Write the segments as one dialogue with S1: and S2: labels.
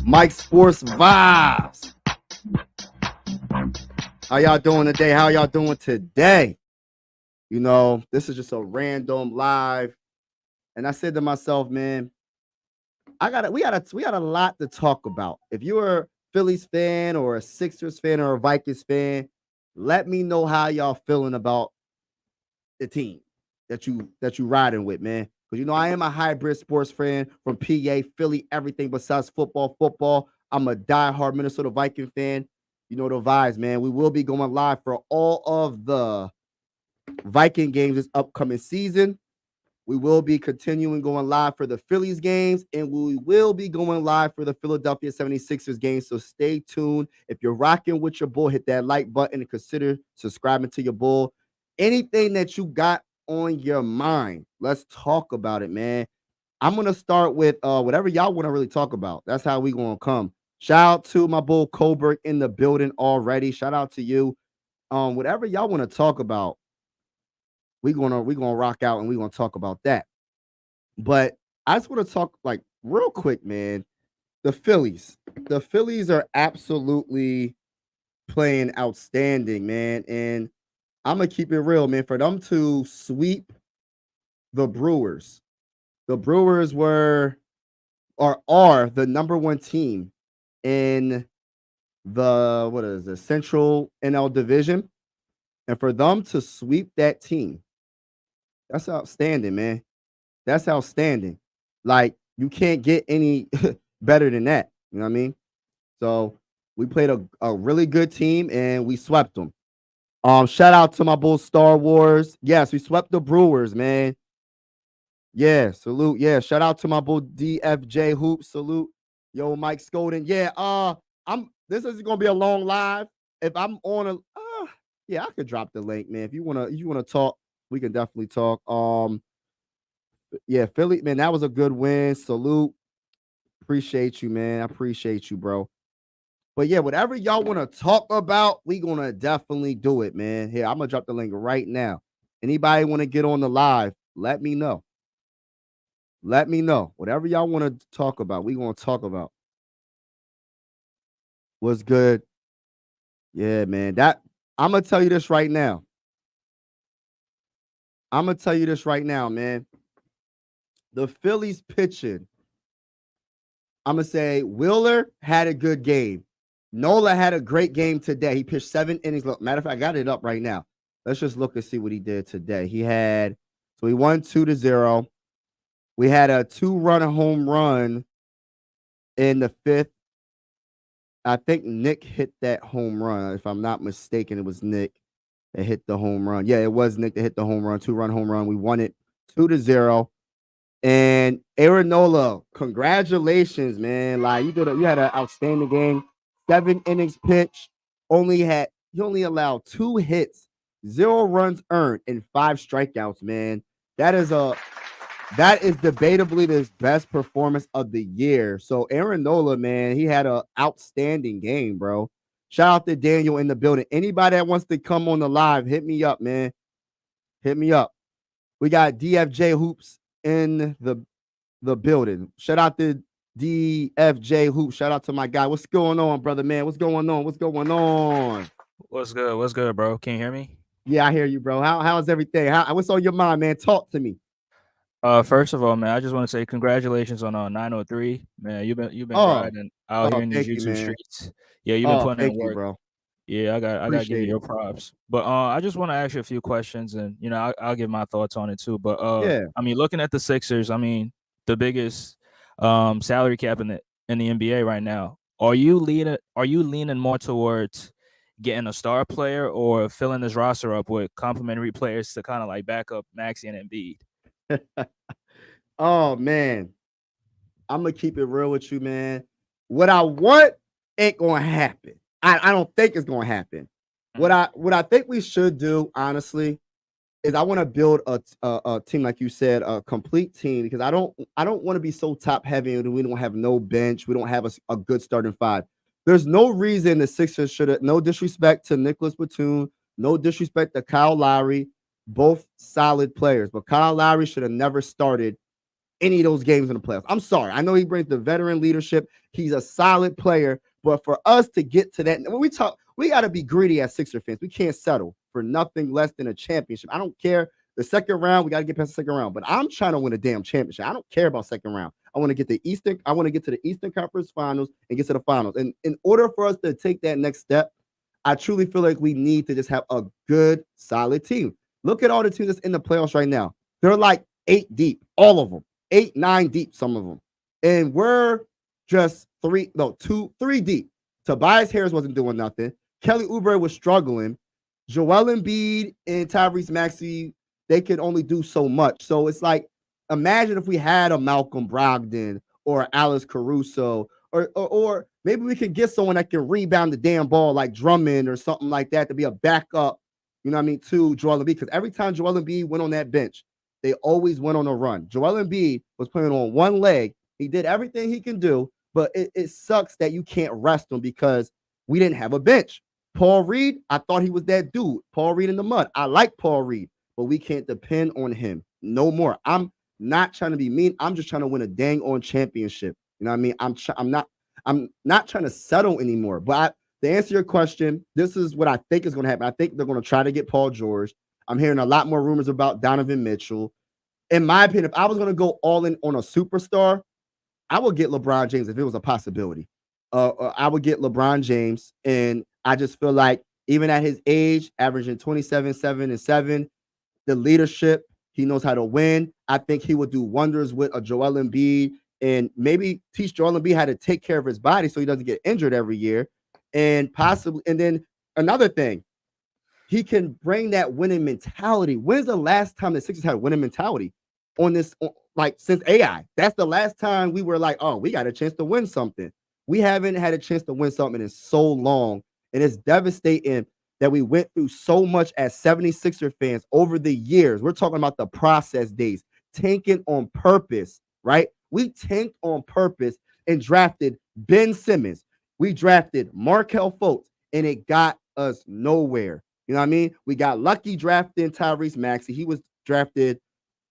S1: Mike Sports Vibes. How y'all doing today? How y'all doing today? You know, this is just a random live. And I said to myself, man, we got a lot to talk about. If you're a Phillies fan or a Sixers fan or a Vikings fan, let me know how y'all feeling about the team that you riding with, man. Because you know I am a hybrid sports fan from PA, Philly, everything besides football. Football. I'm a diehard Minnesota Viking fan. You know the vibes, man. We will be going live for all of the Viking games this upcoming season. We will be continuing going live for the Phillies games, and we will be going live for the Philadelphia 76ers games. So stay tuned. If you're rocking with your bull, hit that like button and consider subscribing to your bull. Anything that you got on your mind, let's talk about it, man. I'm going to start with whatever y'all want to really talk about. That's how we going to come. Shout out to my bull Colbert in the building already. Shout out to you. Whatever y'all want to talk about, we're gonna rock out and we're gonna talk about that. But I just want to talk like real quick, man. The Phillies. The Phillies are absolutely playing outstanding, man. And I'm gonna keep it real, man. For them to sweep the Brewers were or are the number one team in the Central NL division. And for them to sweep that team, that's outstanding, man. That's outstanding. Like, you can't get any better than that. You know what I mean? So we played a really good team and we swept them. Shout out to my Bulls Star Wars. Yes, we swept the Brewers, man. Yeah, salute. Yeah, shout out to my Bull DFJ Hoops. Salute. Yo, Mike Scoden. Yeah, this is gonna be a long live. If I'm on yeah, I could drop the link, man. If you wanna talk, we can definitely talk. Yeah, Philly, man, that was a good win. Salute. Appreciate you, man. I appreciate you, bro. But yeah, whatever y'all want to talk about, we gonna definitely do it, man. Here, I'm gonna drop the link right now. Anybody want to get on the live? Let me know. Let me know. Whatever y'all want to talk about, we gonna talk about. What's good? Yeah, man. That I'm gonna tell you this right now. Man. The Phillies pitching. I'm gonna say Wheeler had a good game. Nola had a great game today. He pitched 7 innings. Look, matter of fact, I got it up right now. Let's just look and see what he did today. He won 2-0. We had a 2-run home run in the 5th. I think Nick hit that home run. If I'm not mistaken, it was Nick that hit the home run. Yeah, it was Nick that hit the home run, 2-run home run. We won it 2-0. And Aaron Nola, congratulations, man. Like you had an outstanding game. 7 innings pitched. He only allowed 2 hits, 0 runs earned, and 5 strikeouts, man. That is debatably his best performance of the year. So Aaron Nola, man, he had an outstanding game, bro. Shout out to Daniel in the building. Anybody that wants to come on the live, hit me up, man. Hit me up. We got DFJ Hoops in the building. Shout out to DFJ Hoops. Shout out to my guy. What's going on, brother, man? What's going on? What's good?
S2: What's good, bro? Can you hear me?
S1: Yeah, I hear you, bro. How's everything? What's on your mind, man? Talk to me.
S2: First of all, man, I just want to say congratulations on 903. Man, you've been
S1: Oh,
S2: grinding out here in these
S1: thank you,
S2: YouTube
S1: man.
S2: streets. Yeah, you've been
S1: Oh,
S2: putting in
S1: thank you,
S2: work.
S1: bro.
S2: Yeah, I gotta give you
S1: Appreciate it.
S2: your props. But I just want to ask you a few questions, and I'll give my thoughts on it too. But
S1: Yeah.
S2: I mean, looking at the Sixers, I mean, the biggest salary cap in the NBA right now. Are you leaning more towards getting a star player or filling this roster up with complementary players to kind of like back up Maxey and Embiid?
S1: Oh man, I'm gonna keep it real with you, man. What I want ain't gonna happen. I don't think it's gonna happen. What I think we should do, honestly, is I want to build a team, like you said, a complete team, because I don't want to be so top heavy and we don't have no bench. We don't have a good starting 5. There's no reason the Sixers should have. No disrespect to Nicholas Batum, no disrespect to Kyle Lowry, both solid players, but Kyle Lowry should have never started any of those games in the playoffs. I'm sorry. I know he brings the veteran leadership. He's a solid player. But for us to get to that, when we talk, we got to be greedy as Sixer fans. We can't settle for nothing less than a championship. I don't care. The second round, we got to get past the second round. But I'm trying to win a damn championship. I don't care about second round. I want to get the Eastern. I want to get to the Eastern Conference Finals and get to the finals. And in order for us to take that next step, I truly feel like we need to just have a good, solid team. Look at all the teams that's in the playoffs right now. They're like 8 deep, all of them, 8, 9 deep, some of them. And we're just 2, 3 deep. Tobias Harris wasn't doing nothing. Kelly Oubre was struggling. Joel Embiid and Tyrese Maxey, they could only do so much. So it's like, imagine if we had a Malcolm Brogdon or Alex Caruso, or maybe we could get someone that can rebound the damn ball like Drummond or something like that to be a backup, you know what I mean, to Joel Embiid. Because every time Joel Embiid went on that bench, they always went on a run. Joel Embiid was playing on one leg. He did everything he can do, but it sucks that you can't rest him because we didn't have a bench. Paul Reed, I thought he was that dude. Paul Reed in the mud. I like Paul Reed, but we can't depend on him no more. I'm not trying to be mean. I'm just trying to win a dang on championship. You know what I mean? I'm not trying to settle anymore. But to answer your question, this is what I think is going to happen. I think they're going to try to get Paul George. I'm hearing a lot more rumors about Donovan Mitchell. In my opinion, if I was going to go all in on a superstar, I would get LeBron James if it was a possibility. I would get LeBron James, and I just feel like even at his age, averaging 27, 7, and 7, the leadership, he knows how to win. I think he would do wonders with a Joel Embiid and maybe teach Joel Embiid how to take care of his body so he doesn't get injured every year. And possibly, and then another thing, he can bring that winning mentality. When's the last time the Sixers had a winning mentality on this, like since AI? That's the last time we were like, oh, we got a chance to win something. We haven't had a chance to win something in so long. And it's devastating that we went through so much as 76er fans over the years. We're talking about the process days, tanking on purpose, right? We tanked on purpose and drafted Ben Simmons. We drafted Markelle Fultz, and it got us nowhere. You know what I mean? We got lucky drafting Tyrese Maxey. He was drafted,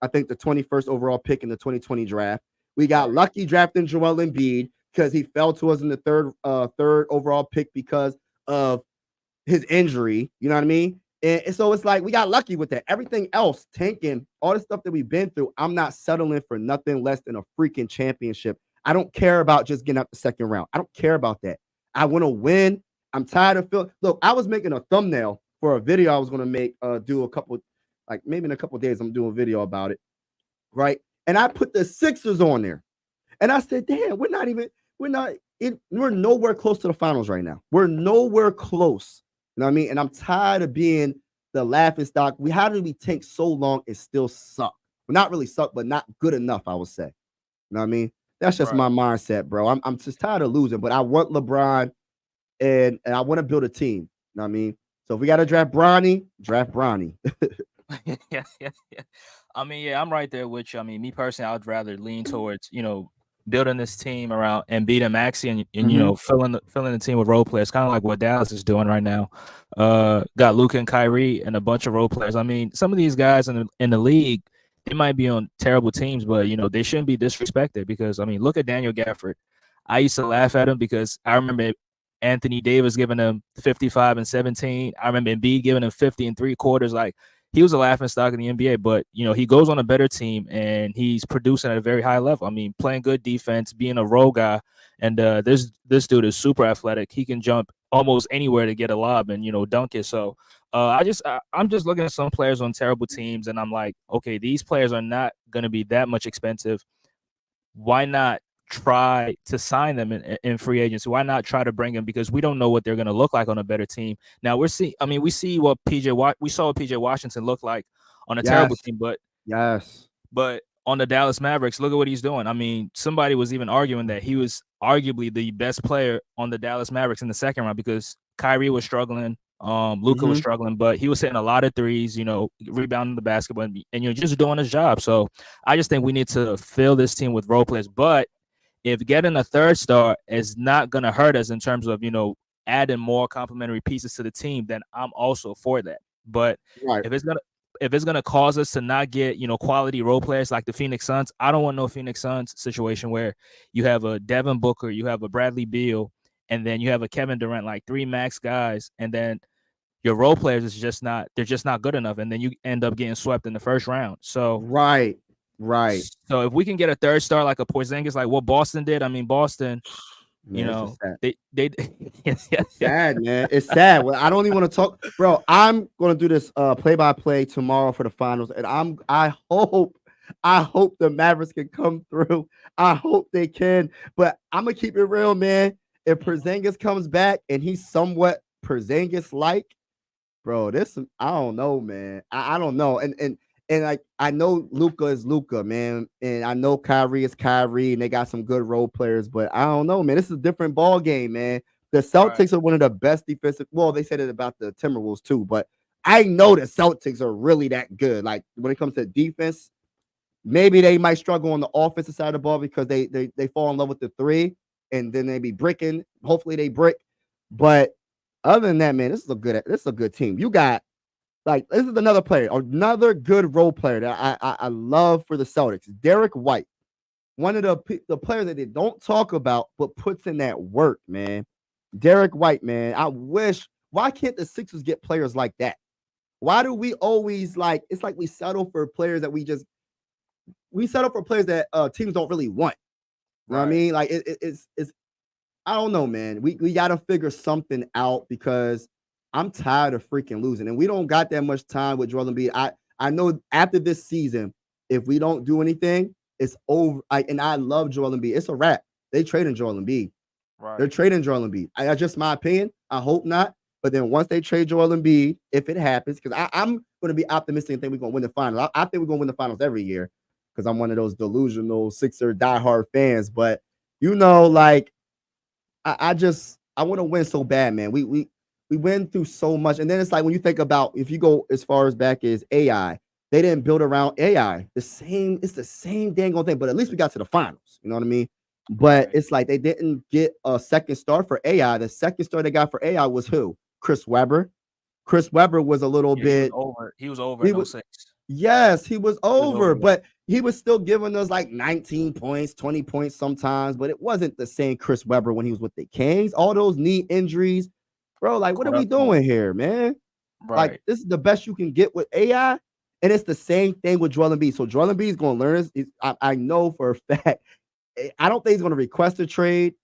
S1: I think, the 21st overall pick in the 2020 draft. We got lucky drafting Joel Embiid because he fell to us in the third overall pick because of his injury. You know what I mean? And so it's like we got lucky with that. Everything else, tanking, all the stuff that we've been through, I'm not settling for nothing less than a freaking championship. I don't care about just getting out the second round. I don't care about that. I want to win. I'm tired of feeling. Look, I was making a thumbnail for a video I was going to make, do a couple, like maybe in a couple days, I'm doing a video about it, right? And I put the Sixers on there. And I said, damn, we're nowhere close to the finals right now. We're nowhere close. You know what I mean? And I'm tired of being the laughing stock. How did we take so long and still suck? Well, not really suck, but not good enough, I would say. You know what I mean? That's just my mindset, bro. I'm just tired of losing, but I want LeBron and I want to build a team. You know what I mean? So if we got to draft Bronny, draft Bronny.
S2: yeah. I mean, yeah, I'm right there with you. I mean, me personally, I'd rather lean towards, building this team around Embiid and Maxey and filling the team with role players, kind of like what Dallas is doing right now. Got Luka and Kyrie and a bunch of role players. I mean, some of these guys in the league, they might be on terrible teams, but they shouldn't be disrespected because I mean, look at Daniel Gafford. I used to laugh at him because I remember Anthony Davis giving him 55 and 17. I remember Embiid giving him 50 and 3/4. Like, he was a laughing stock in the NBA, but he goes on a better team and he's producing at a very high level. I mean, playing good defense, being a role guy, and this dude is super athletic. He can jump almost anywhere to get a lob and dunk it. So I'm just looking at some players on terrible teams, and I'm like, okay, these players are not going to be that much expensive. Why not try to sign them in free agency? Why not try to bring them? Because we don't know what they're going to look like on a better team. Now we see what PJ Washington looked like on a terrible team, but on the Dallas Mavericks, look at what he's doing. I mean, somebody was even arguing that he was arguably the best player on the Dallas Mavericks in the second round because Kyrie was struggling. Luka was struggling, but he was hitting a lot of threes, rebounding the basketball and just doing his job. So I just think we need to fill this team with role players. But if getting a third star is not going to hurt us in terms of, adding more complementary pieces to the team, then I'm also for that. But if it's gonna cause us to not get quality role players like the Phoenix Suns, I don't want no Phoenix Suns situation where you have a Devin Booker, you have a Bradley Beal, and then you have a Kevin Durant, like three max guys, and then your role players is just not they're just not good enough, and then you end up getting swept in the first round.
S1: Right. Right.
S2: So if we can get a third star like a Porzingis, like what Boston did, I mean Boston,
S1: Man, it's just sad.
S2: they
S1: It's sad, man. It's sad. Well, I don't even want to talk, bro. I'm gonna do this play by play tomorrow for the finals, and I hope the Mavericks can come through. I hope they can, but I'm gonna keep it real, man. If Porzingis comes back and he's somewhat Porzingis like, bro, this I don't know, man. I don't know, and like I know Luca is Luca, man, and I know Kyrie is Kyrie, and they got some good role players, but I don't know, man. This is a different ball game, man. The
S2: right,
S1: Celtics are one of the best defensive. Well, they said it about the Timberwolves too, but I know the Celtics are really that good. Like when it comes to defense, maybe they might struggle on the offensive side of the ball because they fall in love with the three, and then they be bricking. Hopefully they brick, but other than that, man, this is a good team. You got like this is another good role player that I love for the Celtics. Derek White, one of the players that they don't talk about but puts in that work, man. Derek White, man. I wish. Why can't the Sixers get players like that? Why do we always like? It's like we settle for players that we settle for players that teams don't really want. You know what I
S2: right,
S1: mean? Like it's I don't know, man. We got to figure something out because I'm tired of freaking losing, and we don't got that much time with Joel Embiid. I know after this season, if we don't do anything, it's over. And I love Joel Embiid. It's a wrap. They trading Joel Embiid. They're
S2: right.
S1: trading Joel Embiid. That's just my opinion. I hope not. But then once they trade Joel Embiid, if it happens, because I'm going to be optimistic and think we're going to win the finals. I think we're going to win the finals every year because I'm one of those delusional Sixer diehard fans. But like I want to win so bad, man. We went through so much, and then it's like when you think about if you go as far as back as AI, they didn't build around AI. It's the same dang old thing, but at least we got to the finals. You know what I mean? But
S2: Right.
S1: it's like they didn't get a second star for AI. The second star they got for AI was who? Chris Webber. Chris Webber was a little
S2: Yeah, he was
S1: bit.
S2: over. He was over
S1: He
S2: in
S1: was
S2: '06.
S1: Yes, he was
S2: He was over.
S1: over,
S2: Yeah.
S1: but he was still giving us like 19 points, 20 points sometimes, but it wasn't the same Chris Webber when he was with the Kings. All those knee injuries, bro. Like, what are
S2: Caught
S1: we
S2: up to him.
S1: doing here, man? Like,
S2: Right.
S1: this is the best you can get with AI, and it's the same thing with Joel Embiid. So Joel Embiid is going to learn this. I know for a fact. I don't think he's going to request a trade,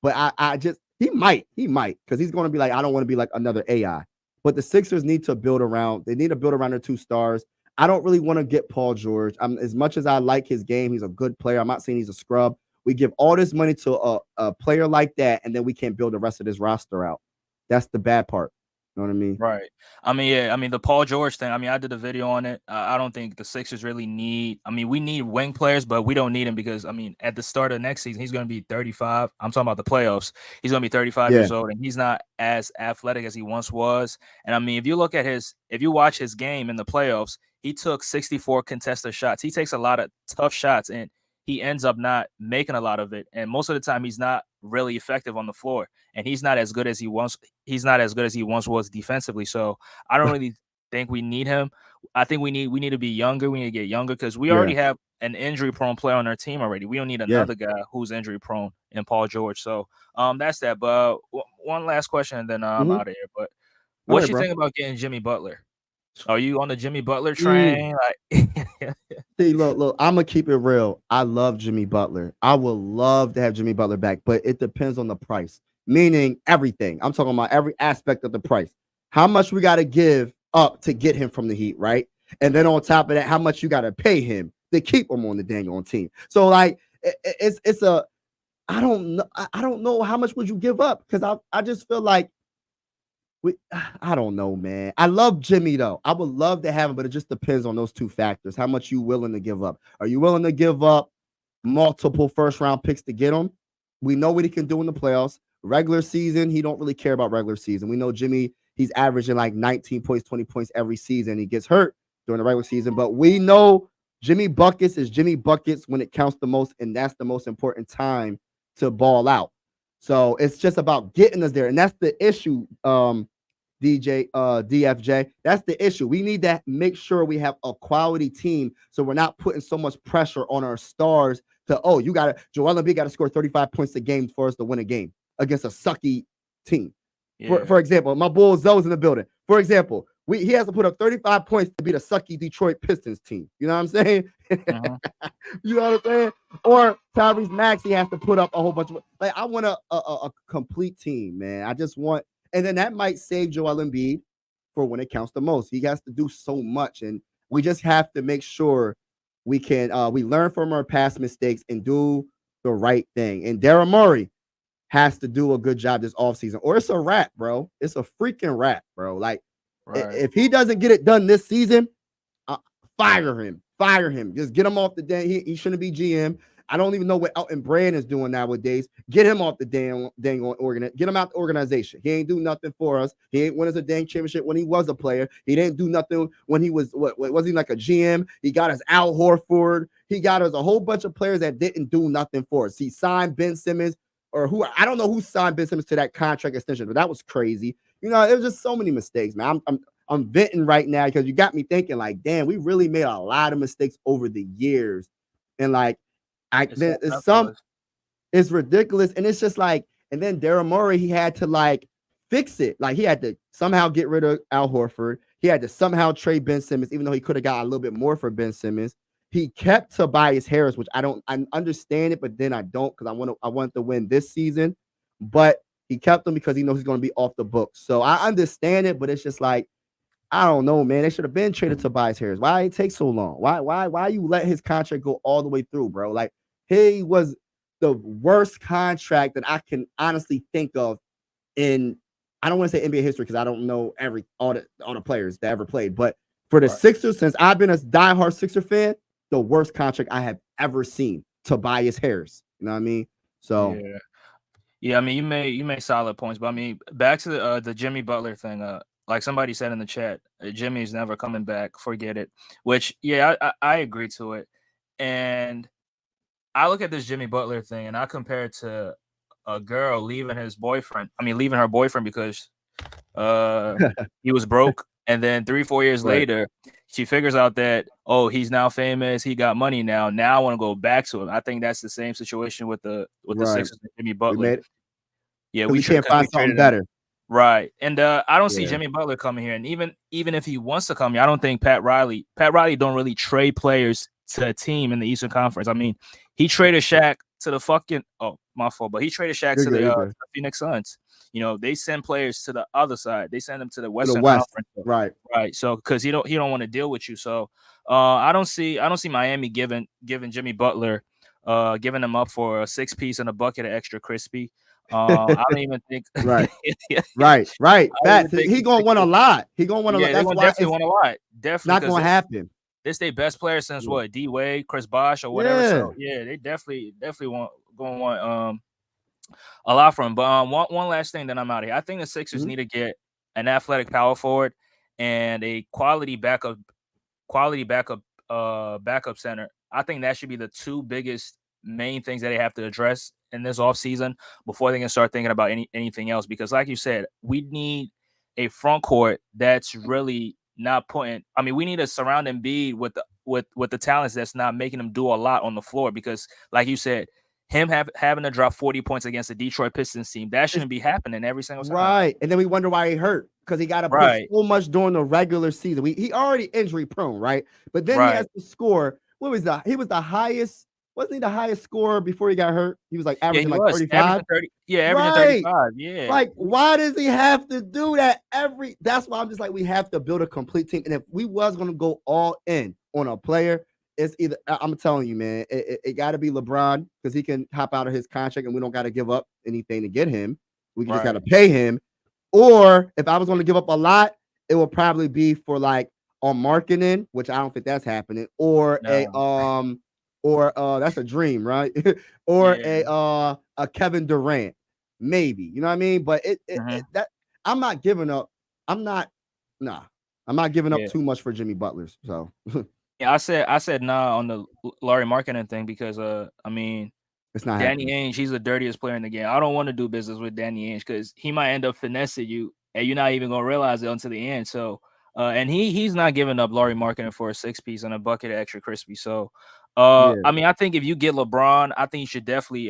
S1: but I just he might because he's going to be like, I don't want to be like another AI. But the Sixers need to build around. They need to build around their two stars. I don't really want to get Paul George. As much as I like his game, he's a good player. I'm not saying he's a scrub. We give all this money to a player like that, and then we can't build the rest of this roster out. That's the bad part. You know what I mean?
S2: Right. I mean, yeah. I mean, the Paul George thing. I mean, I did a video on it. I don't think the Sixers really need. I mean, we need wing players, but we don't need him because I mean, at the start of next season, he's going to be 35. I'm talking about the playoffs. He's going to be 35
S1: Yeah,
S2: years old, and he's not as athletic as he once was. And I mean, if you watch his game in the playoffs, he took 64 contested shots. He takes a lot of tough shots, and he ends up not making a lot of it. And most of the time, he's not really effective on the floor, and he's not as good as he once was defensively. So I don't really think we need him. I think we need to be younger. We need to get younger because we
S1: yeah,
S2: already have an injury prone player on our team already. We don't need
S1: yeah.
S2: another guy who's injury prone in Paul George. So that's that. But one last question and then I'm
S1: Mm-hmm.
S2: out of here. But
S1: All
S2: what
S1: right,
S2: you
S1: bro.
S2: think about getting Jimmy Butler? Are you on the Jimmy Butler
S1: Mm.
S2: train? Like
S1: See, look, I'm gonna keep it real. I love Jimmy Butler. I would love to have Jimmy Butler back, but it depends on the price, meaning everything. I'm talking about every aspect of the price. How much we got to give up to get him from the Heat, right? And then on top of that, how much you got to pay him to keep him on the dang on team. So like, it's a I don't know how much would you give up because I just feel like I don't know, man. I love Jimmy though. I would love to have him, but it just depends on those two factors. How much you willing to give up? Are you willing to give up multiple first round picks to get him? We know what he can do in the playoffs. Regular season, he don't really care about regular season. We know Jimmy, he's averaging like 19 points, 20 points every season. He gets hurt during the regular season, but we know Jimmy Buckets is Jimmy Buckets when it counts the most, and that's the most important time to ball out. So it's just about getting us there, and that's the issue. DFJ. That's the issue. We need to make sure we have a quality team so we're not putting so much pressure on our stars to, oh, you got to, Joel Embiid got to score 35 points a game for us to win a game against a sucky team.
S2: Yeah.
S1: For example, my Bulls, Zoe's in the building. For example, he has to put up 35 points to beat a sucky Detroit Pistons team. You know what I'm saying? You know what I'm saying? Or Tyrese Maxey has to put up a whole bunch of, like, I want a complete team, man. I just want, and then that might save Joel Embiid for when it counts the most. He has to do so much, and we just have to make sure we can we learn from our past mistakes and do the right thing. And Daryl Morey has to do a good job this offseason, or it's a wrap, bro. It's a freaking wrap, bro. Like, if he doesn't get it done this season, fire him. Fire him. Just get him off the damn. He shouldn't be GM. I don't even know what Elton Brand is doing nowadays. Get him off the dang organ. Get him out the organization. He ain't do nothing for us. He ain't win us a dang championship when he was a player. He didn't do nothing when he was what was he like a GM? He got us Al Horford. He got us a whole bunch of players that didn't do nothing for us. He signed Ben Simmons, or who, I don't know who signed Ben Simmons to that contract extension, but that was crazy. You know, it was just so many mistakes, man. I'm venting right now because you got me thinking, like, damn, we really made a lot of mistakes over the years. And like, it's ridiculous. And it's just like, and then Daryl Morey, he had to like fix it. Like, he had to somehow get rid of Al Horford. He had to somehow trade Ben Simmons, even though he could have got a little bit more for Ben Simmons. He kept Tobias Harris, which I understand it, but then I don't, because I want to win this season. But he kept him because he knows he's going to be off the books. So I understand it, but it's just like, I don't know, man. They should have been traded Tobias Harris. Why it take so long? Why you let his contract go all the way through, bro? Like, he was the worst contract that I can honestly think of in, I don't want to say NBA history because I don't know all the players that ever played, but for the Sixers, since I've been a diehard Sixer fan, the worst contract I have ever seen, Tobias Harris. You know what I mean? So
S2: yeah. I mean, you made solid points, but I mean, back to the Jimmy Butler thing. Like somebody said in the chat, Jimmy's never coming back. Forget it. Which, yeah, I agree to it. And I look at this Jimmy Butler thing and I compare it to a girl leaving her boyfriend because he was broke. And then 3-4 years later, she figures out that, oh, he's now famous. He got money now. Now I want to go back to him. I think that's the same situation with the Sixers and Jimmy Butler.
S1: We can't find something better.
S2: Right. And I don't see Jimmy Butler coming here. And even if he wants to come here, I don't think Pat Riley don't really trade players to a team in the Eastern Conference. I mean, he traded Shaq to the fucking, oh, my fault, but he traded Shaq to the Phoenix Suns. You know, they send players to the other side. They send them to the Western Conference. Right. So because he don't want to deal with you. So I don't see Miami giving Jimmy Butler giving him up for a 6-piece and a bucket of extra crispy. I don't even think.
S1: Right. Facts. He gonna win a lot. He gonna win a lot. That's why
S2: definitely win a lot. Definitely
S1: not gonna happen.
S2: This their best player since what, D Wade, Chris Bosh, or whatever. Yeah. So yeah, they definitely want a lot from him. But one last thing, then I'm out of here. I think the Sixers need to get an athletic power forward and a quality backup center. I think that should be the two biggest main things that they have to address in this offseason before they can start thinking about anything else. Because like you said, we need a front court that's really not putting. I mean, we need to surround Embiid with the talents that's not making him do a lot on the floor. Because like you said, him having to drop 40 points against the Detroit Pistons team, that shouldn't be happening every single time.
S1: Right. And then we wonder why he hurt, because he got to put so much during the regular season. He already injury prone, right? But then he has to score. He was the highest. Wasn't he the highest scorer before he got hurt? He was like averaging 35.
S2: Averaging 35. Yeah.
S1: Like, why does he have to do that that's why I'm just like, we have to build a complete team. And if we was going to go all in on a player, it's either, I'm telling you, man, it got to be LeBron, because he can hop out of his contract and we don't got to give up anything to get him. We just got to pay him. Or if I was going to give up a lot, it will probably be for like on marketing, which I don't think that's happening, or that's a dream, right? Or a Kevin Durant, maybe. You know what I mean? But that I'm not giving up. I'm not giving up too much for Jimmy Butler. So
S2: yeah, I said nah on the Larry marketing thing because I mean,
S1: it's not
S2: Danny Ainge. He's the dirtiest player in the game. I don't want to do business with Danny Ainge because he might end up finessing you and you're not even gonna realize it until the end. So, and he's not giving up Laurie Marketing for a 6 piece and a bucket of extra crispy. So,
S1: Yeah.
S2: I mean, I think if you get LeBron, I think you should definitely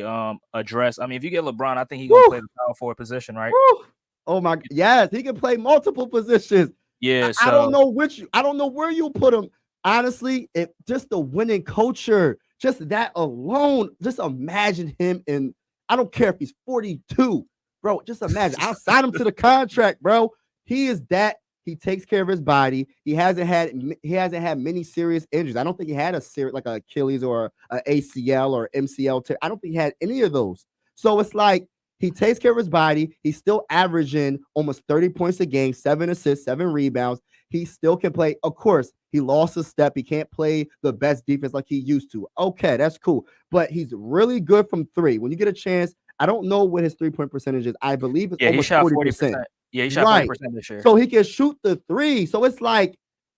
S2: address. I mean, if you get LeBron, I think he's gonna
S1: Woo!
S2: play the power forward position, right?
S1: Woo! Oh my, yes, he can play multiple positions.
S2: Yeah.
S1: I don't
S2: So
S1: know I don't know where you put him. Honestly, if just the winning culture, just that alone, just imagine him in. I don't care if he's 42, bro. Just imagine. I'll sign him to the contract, bro. He is that. He takes care of his body. He hasn't had many serious injuries. I don't think he had a serious like a Achilles or a ACL or MCL. I don't think he had any of those. So it's like he takes care of his body. He's still averaging almost 30 points a game, 7 assists, 7 rebounds. He still can play. Of course, he lost a step. He can't play the best defense like he used to. Okay, that's cool. But he's really good from three. When you get a chance, I don't know what his 3-point percentage is. I believe it's
S2: yeah, he
S1: almost
S2: shot
S1: 40%.
S2: 40%. Yeah, he shot forty
S1: Right.
S2: percent this year.
S1: So he can shoot the three. So it's like,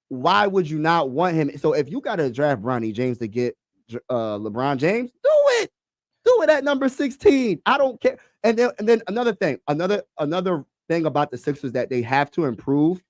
S1: why would you not want him? So if you got to draft Bronny James to get LeBron James, do it. Do it at number 16. I don't care. And then another thing, another thing about the Sixers that they have to improve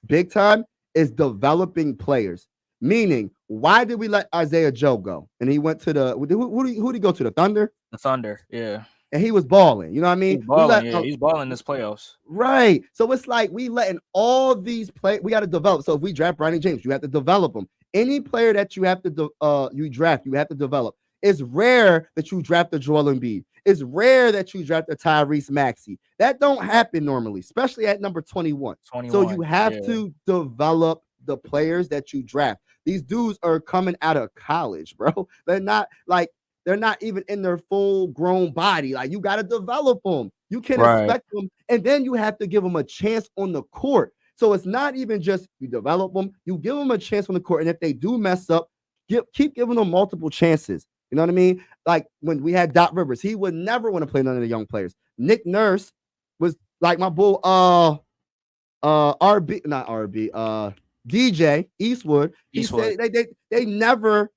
S1: big time is developing players. Meaning, why did we let Isaiah Joe go? And he went to the who did he go to? The Thunder?
S2: The Thunder. Yeah,
S1: And he was balling. You know what I mean?
S2: he's
S1: We
S2: balling.
S1: let
S2: Yeah, he's balling this playoffs.
S1: Right. So it's like we letting all these play. We got to develop. So if we draft Bronny James, you have to develop him. Any player that you have to you draft, you have to develop. It's rare that you draft a Joel Embiid. It's rare that you draft a Tyrese Maxey. That don't happen normally, especially at number 21. So you
S2: 21.
S1: have
S2: Yeah.
S1: to develop the players that you draft. These dudes are coming out of college, bro. They're not even in their full grown body. Like you got to develop them. You can
S2: Right.
S1: expect them, and then you have to give them a chance on the court. So it's not even just you develop them, you give them a chance on the court. And if they do mess up, keep giving them multiple chances. You know what I mean? Like when we had Doc Rivers, he would never want to play none of the young players. Nick Nurse was like my bull, RB, not RB, DJ Eastwood. He
S2: Eastwood.
S1: said they never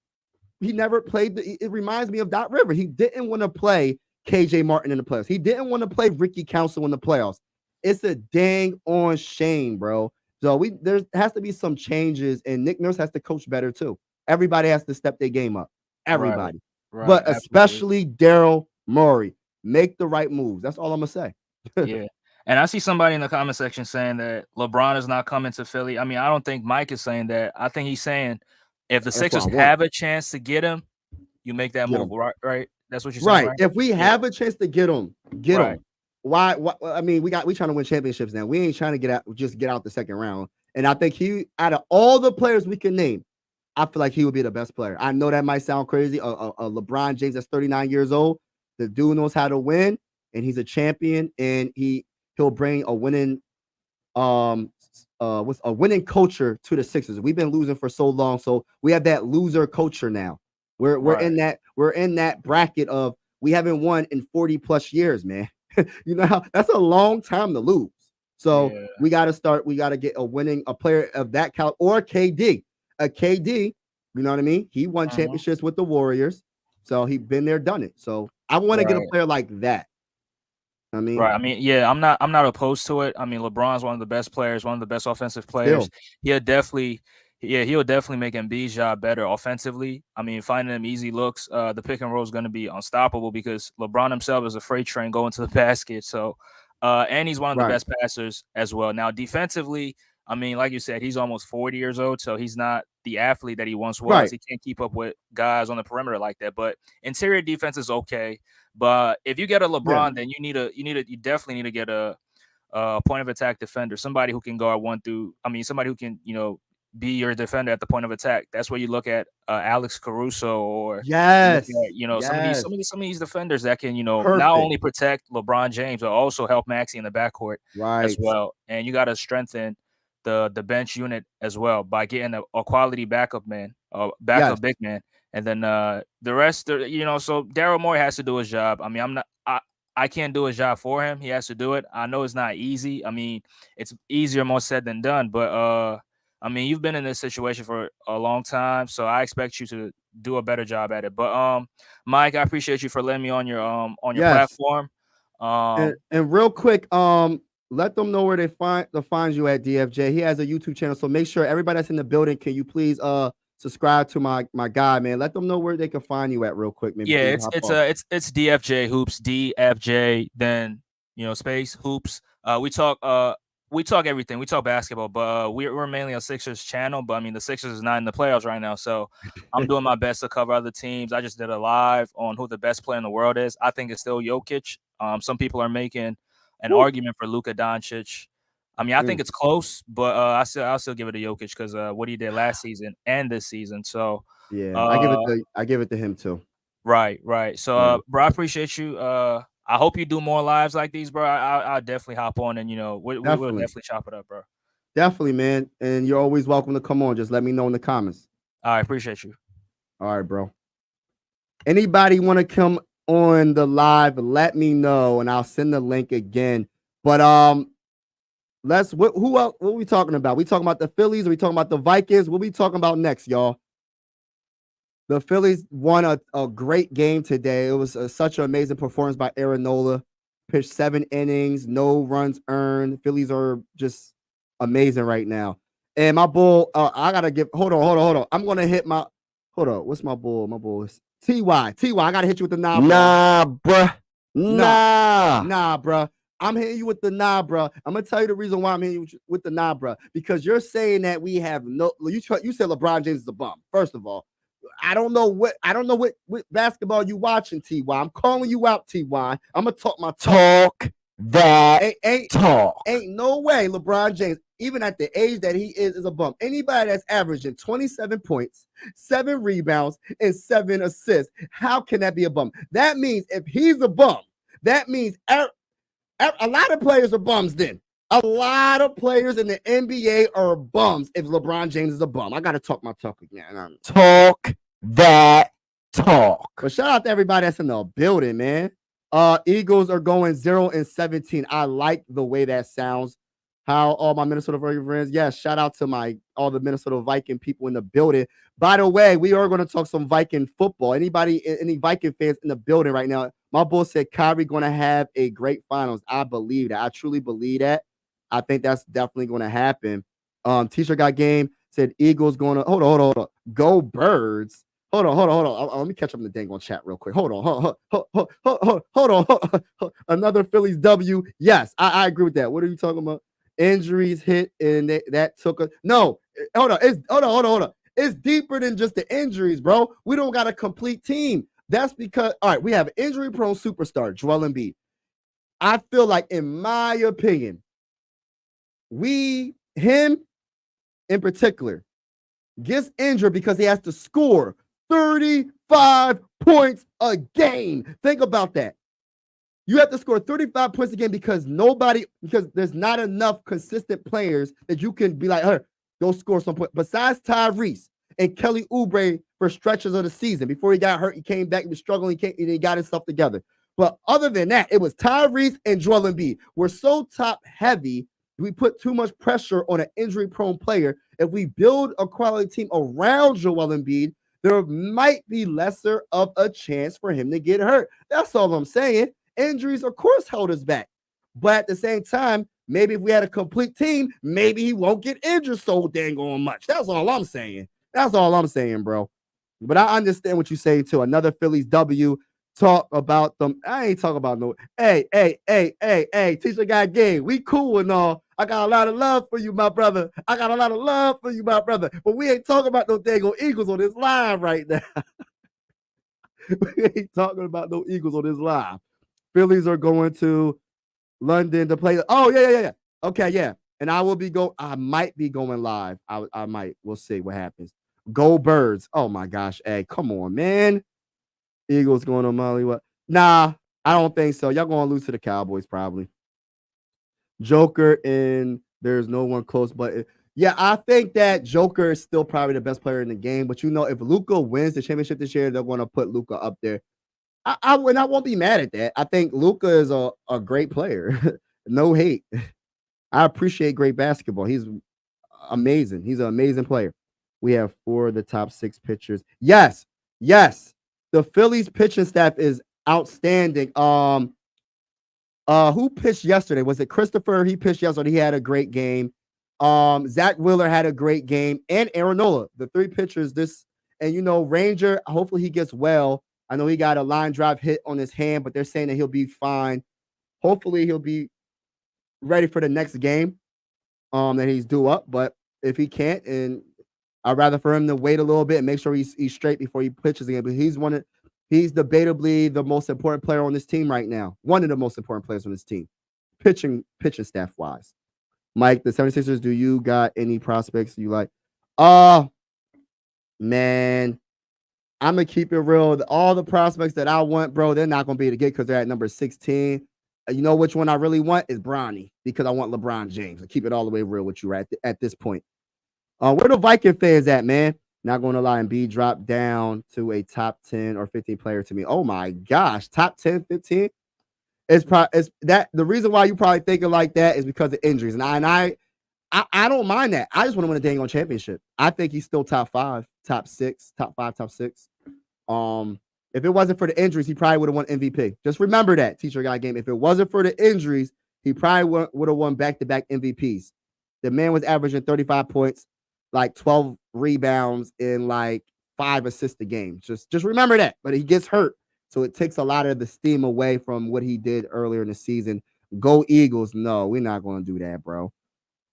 S1: he never played. It reminds me of Doc Rivers. He didn't want to play KJ Martin in the playoffs. He didn't want to play Ricky Council in the playoffs. It's a dang on shame, bro. So there has to be some changes, and Nick Nurse has to coach better too. Everybody has to step their game up.
S2: Right.
S1: Everybody,
S2: Right.
S1: but
S2: Absolutely.
S1: especially Daryl Morey. Make the right moves. That's all I'm gonna say.
S2: Yeah. And I see somebody in the comment section saying that LeBron is not coming to Philly. I mean, I don't think Mike is saying that. I think he's saying if the
S1: That's what I
S2: Sixers
S1: want.
S2: have a chance to get him, you make that
S1: Get
S2: move,
S1: him.
S2: right? Right. That's what you're saying,
S1: Right.
S2: right?
S1: If we
S2: Yeah.
S1: have a chance to get them, get
S2: Right.
S1: them. Why? I mean, we trying to win championships now. We ain't trying to get out the second round. And I think out of all the players we can name, I feel like he would be the best player. I know that might sound crazy. A LeBron James that's 39 years old. The dude knows how to win, and he's a champion, and he'll bring a winning with a winning culture to the Sixers. We've been losing for so long, so we have that loser culture now. We're
S2: Right.
S1: in that bracket of we haven't won in 40 plus years, man. You know that's a long time to lose. So
S2: Yeah.
S1: we got to get a player of that caliber or KD. A KD, you know what I mean? He won
S2: Mhm.
S1: championships with the Warriors. So he been there, done it. So I want to get a
S2: Right.
S1: player like that. I mean,
S2: Right. I mean, yeah, I'm not opposed to it. I mean, LeBron's one of the best players, one of the best offensive players.
S1: still,
S2: He'll definitely he'll definitely make Embiid's job better offensively. I mean, finding them easy looks, the pick and roll is going to be unstoppable because LeBron himself is a freight train going to the basket. So, and he's one of the
S1: right,
S2: best passers as well. Now, defensively, I mean, like you said, he's almost 40 years old, so he's not the athlete that he once was.
S1: right.
S2: He can't keep up with guys on the perimeter like that. But interior defense is okay. But if you get a
S1: Yeah,
S2: LeBron, then you definitely need to get a point of attack defender, somebody who can guard one through. I mean, somebody who can be your defender at the point of attack. That's where you look at Alex Caruso, or you look
S1: yes,
S2: at
S1: yes.
S2: some of these defenders that can not
S1: Perfect.
S2: only protect LeBron James but also help Maxey in the backcourt as
S1: Right.
S2: well. And you got to strengthen the bench unit as well by getting a quality backup man,
S1: Yes.
S2: backup big man, and then the rest. So Daryl Morey has to do his job. I mean, I can't do his job for him. He has to do it. I know it's not easy. I mean, it's easier more said than done. But I mean, you've been in this situation for a long time, so I expect you to do a better job at it. But Mike, I appreciate you for letting me on your
S1: Yes.
S2: platform.
S1: And
S2: Um,
S1: and real quick, let them know where they find you at DFJ. He has a YouTube channel, so make sure everybody that's in the building, can you please subscribe to my guy, man. Let them know where they can find you at real quick, man,
S2: Yeah,
S1: before you
S2: it's
S1: hop
S2: it's
S1: off.
S2: uh it's it's DFJ Hoops, DFJ, then space Hoops. We talk everything. We talk basketball, but we're mainly a Sixers channel. But I mean, the Sixers is not in the playoffs right now, so I'm doing my best to cover other teams. I just did a live on who the best player in the world is. I think it's still Jokic. Some people are making an
S1: Woo.
S2: argument for Luka Doncic. I mean, I think
S1: Mm,
S2: it's close, but I'll still give it to Jokic because what he did last season and this season. So,
S1: yeah,
S2: uh,
S1: I give it to him too.
S2: right, right. So,
S1: Yeah,
S2: bro, I appreciate you. I hope you do more lives like these, bro. I'll definitely hop on and we'll
S1: definitely,
S2: definitely chop it up, bro.
S1: definitely, man. And you're always welcome to come on. Just let me know in the comments.
S2: I appreciate you.
S1: All right, bro. Anybody want to come on the live? Let me know, and I'll send the link again. But who else? What are we talking about? We talking about the Phillies? Are we talking about the Vikings? What we talking about next, y'all? The Phillies won a great game today. It was such an amazing performance by Aaron Nola. Pitched 7 innings, no runs earned. Phillies are just amazing right now. And my bull, I gotta give. Hold on. I'm gonna hit my. Hold on. What's my bull? My bull is Ty. I gotta hit you with the nah, bro.
S3: Nah, bruh.
S1: Nah,
S3: Nah.
S1: nah, bro. I'm hitting you with the nah, bro. I'm gonna tell you the reason why I'm hitting you with the nah, bro. Because you're saying that we have no. You said LeBron James is a bum. First of all, I don't know what basketball you watching, Ty. I'm calling you out, Ty. I'm gonna talk my
S3: Talk that talk.
S1: ain't no way LeBron James, even at the age that he is a bum. Anybody that's averaging 27 points, 7 rebounds, and 7 assists, how can that be a bum? That means if he's a bum, that means a lot of players are bums then. A lot of players in the NBA are bums if LeBron James is a bum. I got to talk my talk again.
S3: Talk that talk.
S1: But shout out to everybody that's in the building, man. Eagles are going 0-17. I like the way that sounds. How all my Minnesota Viking friends, yes, shout out to all the Minnesota Viking people in the building. By the way, we are going to talk some Viking football. Any Viking fans in the building right now? My bull said Kyrie going to have a great finals. I believe that. I truly believe that. I think that's definitely going to happen. T-shirt got game said Eagles going to hold on. Go Birds. Hold on. Let me catch up in the dang on chat real quick. Hold on. Another Phillies W. Yes, I agree with that. What are you talking about? Injuries hit and that took a no. Hold on. It's deeper than just the injuries, bro. We don't got a complete team. That's because all right, we have an injury-prone superstar, Joel Embiid. I feel like, in my opinion, him in particular, gets injured because he has to score 35 points a game. Think about that. You have to score 35 points a game because there's not enough consistent players that you can be like, hey, go score some points. Besides Tyrese and Kelly Oubre for stretches of the season. Before he got hurt, he came back, he was struggling, he got himself together. But other than that, it was Tyrese and Joel Embiid. We're so top heavy, we put too much pressure on an injury-prone player. If we build a quality team around Joel Embiid, there might be lesser of a chance for him to get hurt. That's all I'm saying. Injuries, of course, held us back. But at the same time, maybe if we had a complete team, maybe he won't get injured so dang on much. That's all I'm saying. Bro. But I understand what you say too. Another Phillies W. Talk about them. I ain't talking about no. Hey. Teacher got game. We cool and all. I got a lot of love for you, my brother. But we ain't talking about no dang on Eagles on this live right now. We ain't talking about no Eagles on this live. Phillies are going to London to play. Oh, yeah. Okay, yeah. And I might be going live. I might. We'll see what happens. Go Birds. Oh my gosh. Hey, come on, man. Eagles going on Molly. What? Nah, I don't think so. Y'all going to lose to the Cowboys probably. Joker and there's no one close, but yeah, I think that Joker is still probably the best player in the game. But if Luka wins the championship this year, they're going to put Luka up there. I won't be mad at that. I think Luka is a great player. No hate. I appreciate great basketball. He's amazing. He's an amazing player. We have 4 of the top 6 pitchers. Yes. The Phillies pitching staff is outstanding. Who pitched yesterday? Was it Christopher? He pitched yesterday. He had a great game. Zach Wheeler had a great game, and Aaron Nola. The three pitchers. Ranger. Hopefully he gets well. I know he got a line drive hit on his hand, but they're saying that he'll be fine. Hopefully he'll be ready for the next game. That he's due up. But if he can't, and I'd rather for him to wait a little bit and make sure he's straight before he pitches again. But he's debatably the most important player on this team right now. One of the most important players on this team, pitching staff wise. Mike, the 76ers, do you got any prospects you like? Man, I'm going to keep it real. All the prospects that I want, bro, they're not going to be able to get because they're at number 16. You know which one I really want is Bronny because I want LeBron James. I keep it all the way real with you at this point. Where the Viking fans at, man? Not going to lie, and B dropped down to a top 10 or 15 player to me. Oh my gosh, top 10, 15? It's that the reason why you probably thinking like that is because of injuries. And I don't mind that. I just want to win a dang on championship. I think he's still top 5, top 6, top 5, top 6. If it wasn't for the injuries, he probably would have won MVP. Just remember that, Teacher Guy Game. If it wasn't for the injuries, he probably would have won back-to-back MVPs. The man was averaging 35 points, like 12 rebounds, and like 5 assists a game. Just remember that. But he gets hurt, so it takes a lot of the steam away from what he did earlier in the season. Go Eagles. No, we're not going to do that, bro.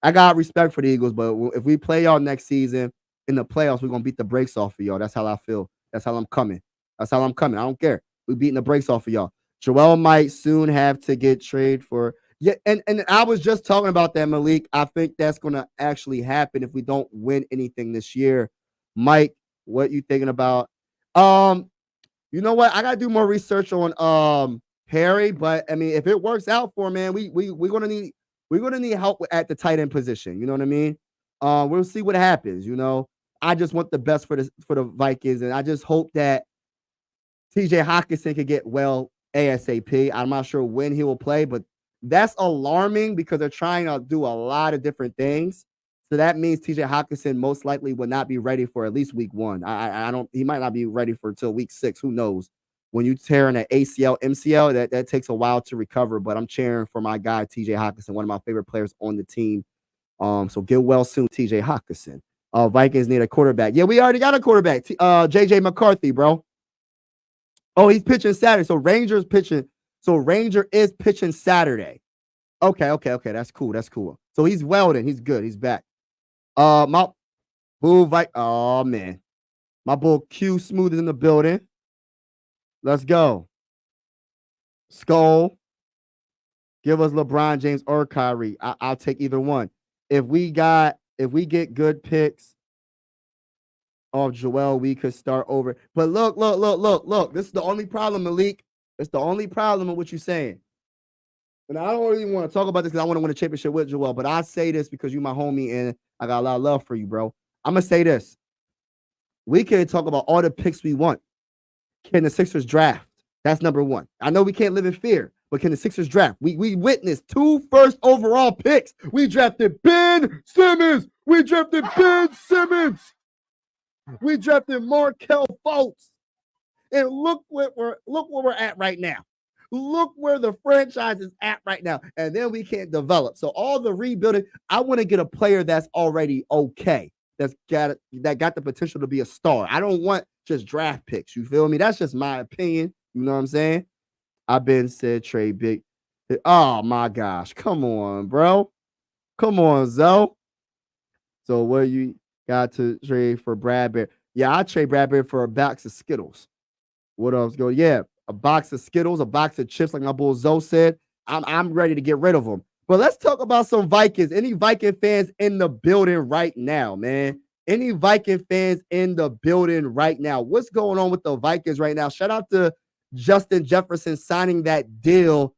S1: I got respect for the Eagles, but if we play y'all next season in the playoffs, we're going to beat the brakes off of y'all. That's how I feel. That's how I'm coming. I don't care. We're beating the brakes off of y'all. Joel might soon have to get traded for. Yeah, and I was just talking about that, Malik. I think that's going to actually happen if we don't win anything this year. Mike, what you thinking about? You know what? I got to do more research on Harry, but I mean, if it works out for him, man, we're going to need help at the tight end position. You know what I mean? We'll see what happens, you know. I just want the best for the Vikings, and I just hope that TJ Hawkinson could get well ASAP. I'm not sure when he will play, but that's alarming because they're trying to do a lot of different things. So that means TJ Hawkinson most likely will not be ready for at least week 1. He might not be ready for until week 6. Who knows? When you tear in an ACL, MCL, that takes a while to recover. But I'm cheering for my guy TJ Hawkinson, one of my favorite players on the team. So get well soon, TJ Hawkinson. Vikings need a quarterback. Yeah, we already got a quarterback. JJ McCarthy, bro. Oh, he's pitching Saturday. So Ranger is pitching Saturday. Okay. That's cool. So he's welding. He's good. He's back. My bull oh man. My bull Q Smooth is in the building. Let's go. Skull. Give us LeBron James or Kyrie. I'll take either one. If we get good picks of Joel, we could start over. But look. This is the only problem, Malik. It's the only problem with what you're saying. And I don't really want to talk about this because I want to win a championship with Joel. But I say this because you're my homie and I got a lot of love for you, bro. I'm going to say this. We can talk about all the picks we want. Can the Sixers draft? That's number 1. I know we can't live in fear, but can the Sixers draft? We witnessed 2 first overall picks. We drafted Ben Simmons. We drafted Markelle Fultz. And look where we're at right now. Look where the franchise is at right now. And then we can't develop. So all the rebuilding, I want to get a player that's already okay. That got the potential to be a star. I don't want just draft picks. You feel me? That's just my opinion. You know what I'm saying? I've been said trade big. Oh my gosh. Come on, bro. Come on, Zoe. So what you got to trade for Bradbury? Yeah, I trade Bradbury for a box of Skittles. What else go? Yeah, a box of Skittles, a box of chips, like my bull Zoe said. I'm ready to get rid of them. But let's talk about some Vikings. Any Viking fans in the building right now, man? Any Viking fans in the building right now? What's going on with the Vikings right now? Shout out to Justin Jefferson signing that deal,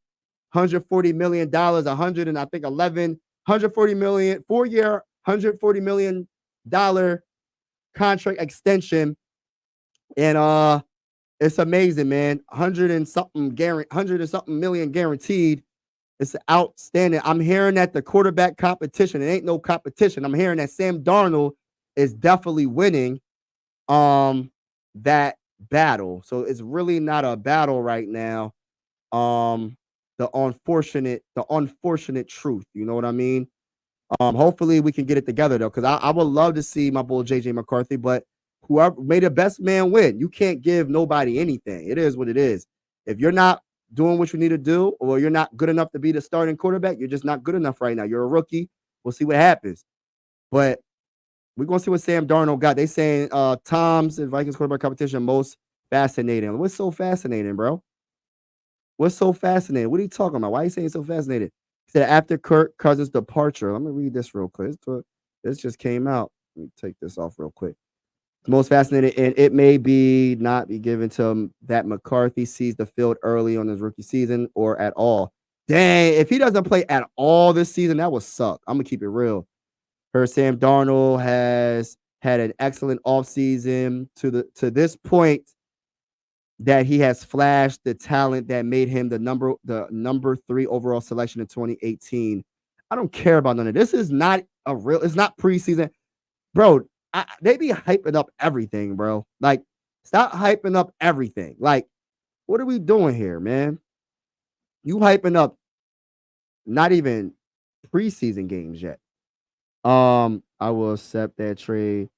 S1: $140 million, 100 and I think 140 million, 4-year, $140 million contract extension. And it's amazing, man. 100 and something million guaranteed. It's outstanding. I'm hearing that the quarterback competition, it ain't no competition. I'm hearing that Sam Darnold is definitely winning that battle. So it's really not a battle right now. the unfortunate truth. You know what I mean? Hopefully we can get it together though, because I would love to see my boy JJ McCarthy, but whoever may the best man win. You can't give nobody anything. It is what it is. If you're not doing what you need to do, or you're not good enough to be the starting quarterback, you're just not good enough right now. You're a rookie. We'll see what happens. But we're gonna see what Sam Darnold got. They saying Tom's and Vikings quarterback competition most fascinating. What's so fascinating, bro? What's so fascinating? What are you talking about? Why are you saying so fascinating? He said after Kirk Cousins' departure. Let me read this real quick. This just came out. Let me take this off real quick. The most fascinating, and it may be not be given to him that McCarthy sees the field early on his rookie season or at all. Dang, if he doesn't play at all this season, that would suck. I'm gonna keep it real. Her Sam Darnold has had an excellent offseason to this point that he has flashed the talent that made him the number 3 overall selection in 2018. I don't care about none of this. Is not it's not preseason. Bro, they be hyping up everything, bro. Like, stop hyping up everything. Like, what are we doing here, man? You hyping up not even preseason games yet. I will accept that trade.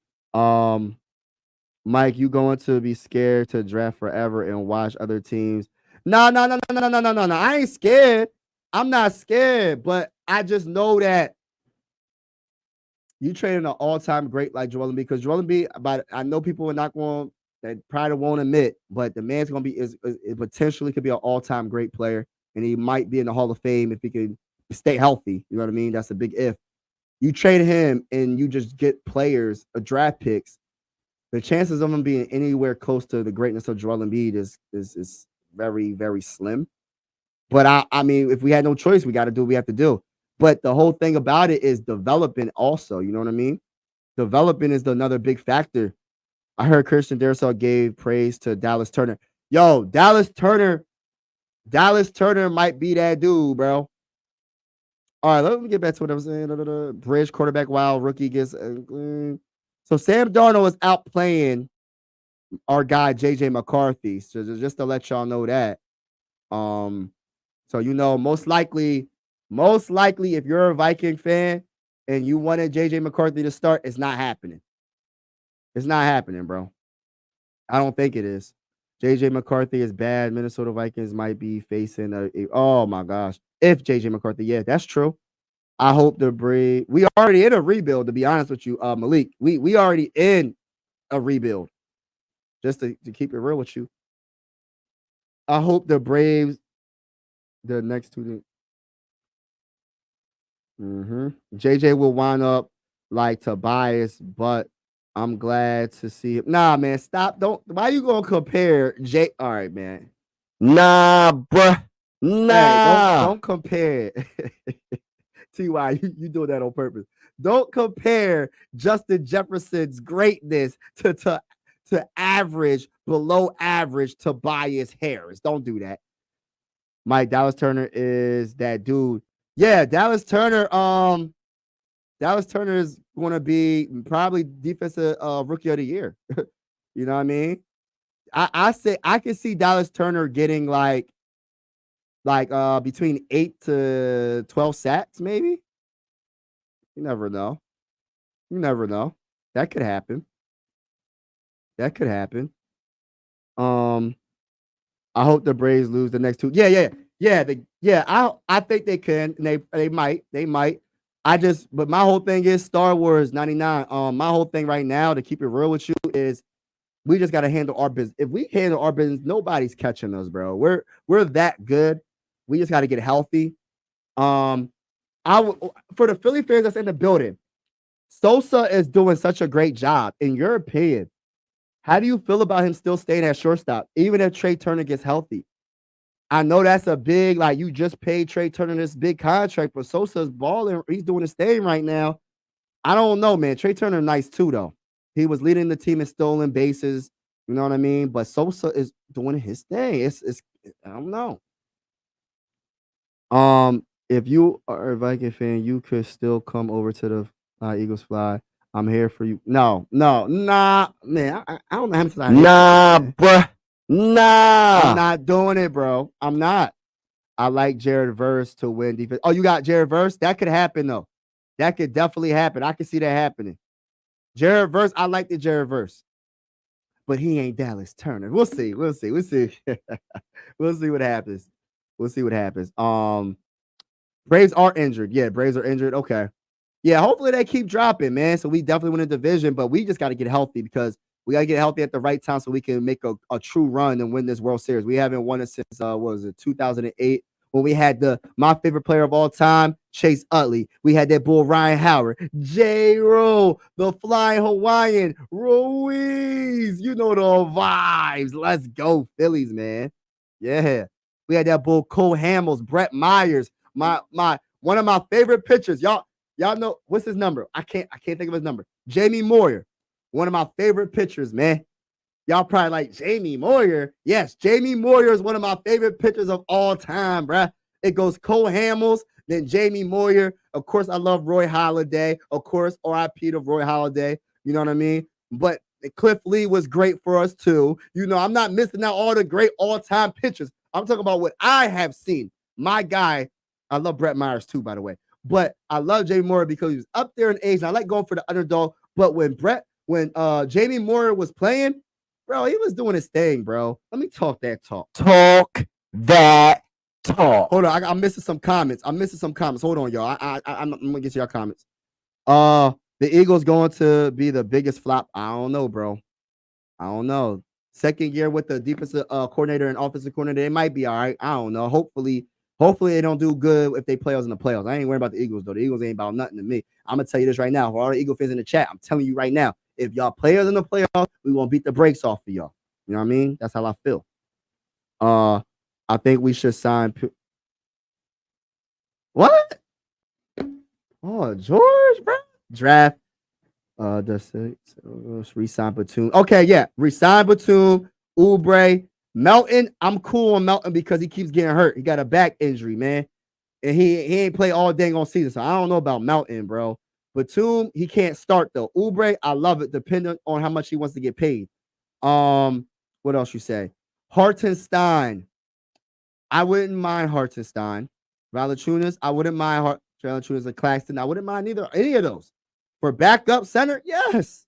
S1: Mike, you going to be scared to draft forever and watch other teams? No. I ain't scared. I'm not scared, but I just know that you trading an all-time great like Joel Embiid, because Joel Embiid, I know people are not going, that probably won't admit, but the man's going to be is potentially could be an all-time great player, and he might be in the Hall of Fame if he can stay healthy. You know what I mean? That's a big if. You trade him and you just get players, draft picks. The chances of him being anywhere close to the greatness of Joel Embiid is very, very slim. But I mean, if we had no choice, we got to do what we have to do. But the whole thing about it is development also. You know what I mean? Development is another big factor. I heard Christian Darrisaw gave praise to Dallas Turner. Yo, Dallas Turner might be that dude, bro. All right, let me get back to what I was saying. Bridge quarterback while rookie gets. So Sam Darnold is outplaying our guy JJ McCarthy. So just to let y'all know that. So most likely, if you're a Viking fan and you wanted JJ McCarthy to start, it's not happening. It's not happening, bro. I don't think it is. JJ McCarthy is bad. Minnesota Vikings might be facing oh my gosh. If JJ McCarthy, yeah, that's true. I hope we already in a rebuild, to be honest with you, Malik. We already in a rebuild. Just to keep it real with you. I hope the Braves, the next two. JJ will wind up like Tobias, but I'm glad to see him. Nah, man, stop. Why you gonna compare Jay? All right, man.
S3: Nah, bruh. Nah.
S1: Hey, don't compare. Ty, you doing that on purpose. Don't compare Justin Jefferson's greatness to average, below average Tobias Harris. Don't do that. Mike, Dallas Turner is that dude. Yeah, Dallas Turner is going to be probably defensive rookie of the year. You know what I mean? I say I can see Dallas Turner getting like between 8 to 12 sacks, maybe. You never know. That could happen. I hope the Braves lose the next two. I think they can. And they might. But my whole thing is Star Wars 99. My whole thing right now, to keep it real with you, is we just gotta handle our business. If we handle our business, nobody's catching us, bro. We're that good. We just gotta get healthy. For the Philly fans that's in the building, Sosa is doing such a great job. In your opinion, how do you feel about him still staying at shortstop, even if Trey Turner gets healthy? I know that's a big, like, you just paid Trey Turner this big contract, but Sosa's balling. He's doing his thing right now. I don't know, man. Trey Turner nice too, though. He was leading the team in stolen bases. You know what I mean? But Sosa is doing his thing. It's I don't know. If you are a Viking fan, you could still come over to the Eagles Fly. I'm here for you. No, nah, man. I don't know how much I
S3: Nah, bruh. Nah.
S1: I'm not doing it, bro. I'm not. I like Jared Verse to win defense. Oh, you got Jared Verse? That could happen though. That could definitely happen. I can see that happening. Jared Verse, I like the Jared Verse, but he ain't Dallas Turner. We'll see. We'll see. We'll see. We'll see what happens. We'll see what happens. Braves are injured. Yeah, Braves are injured. Okay. Yeah, hopefully they keep dropping, man. So we definitely win a division, but we just got to get healthy because we got to get healthy at the right time so we can make a true run and win this World Series. We haven't won it since what was it, 2008, when we had my favorite player of all time, Chase Utley. We had that bull Ryan Howard, J-Ro, the Flying Hawaiian, Ruiz. You know the vibes. Let's go, Phillies, man. Yeah. We had that bull Cole Hamels, Brett Myers, my one of my favorite pitchers. Y'all know what's his number? I can't think of his number. Jamie Moyer, one of my favorite pitchers, man. Y'all probably like Jamie Moyer. Yes, Jamie Moyer is one of my favorite pitchers of all time, bruh. It goes Cole Hamels, then Jamie Moyer. Of course, I love Roy Halladay. Of course, R.I.P. to Roy Halladay. You know what I mean? But Cliff Lee was great for us too. You know, I'm not missing out all the great all-time pitchers. I'm talking about what I have seen. My guy, I love Brett Myers too, by the way. But I love Jamie Moyer because he was up there in age. And I like going for the underdog. But when Jamie Moyer was playing, bro, he was doing his thing, bro. Let me talk that talk.
S3: Talk that talk.
S1: Hold on, I'm missing some comments. Hold on, y'all. I'm gonna get to your comments. The Eagles going to be the biggest flop. I don't know, bro. I don't know. Second year with the defensive coordinator and offensive coordinator, they might be all right. I don't know. Hopefully they don't do good if they play us in the playoffs. I ain't worried about the Eagles, though. The Eagles ain't about nothing to me. I'm going to tell you this right now. For all the Eagle fans in the chat, I'm telling you right now, if y'all play us in the playoffs, we won't beat the brakes off of y'all. You know what I mean? That's how I feel. I think we should sign. What? Oh, George, bro. Draft. Resign Batum. Okay, yeah. Resign Batum, Oubre, Melton. I'm cool on Melton because he keeps getting hurt. He got a back injury, man. And he ain't play all dang on season. So I don't know about Melton, bro. Batum, he can't start though. Oubre, I love it, depending on how much he wants to get paid. What else you say? Hartenstein. I wouldn't mind Hartenstein. Valachunas, I wouldn't mind Valachunas and Claxton. I wouldn't mind any of those. For backup center, yes.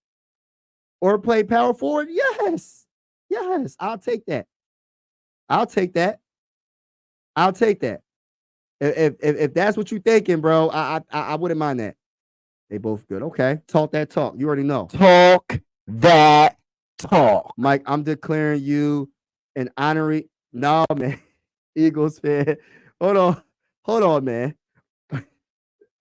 S1: Or play power forward, yes. Yes, I'll take that. If that's what you're thinking, bro, I wouldn't mind that. They both good. Okay, talk that talk. You already know.
S3: Talk that talk.
S1: Mike, I'm declaring you an honorary. No, man. Eagles fan. Hold on, man.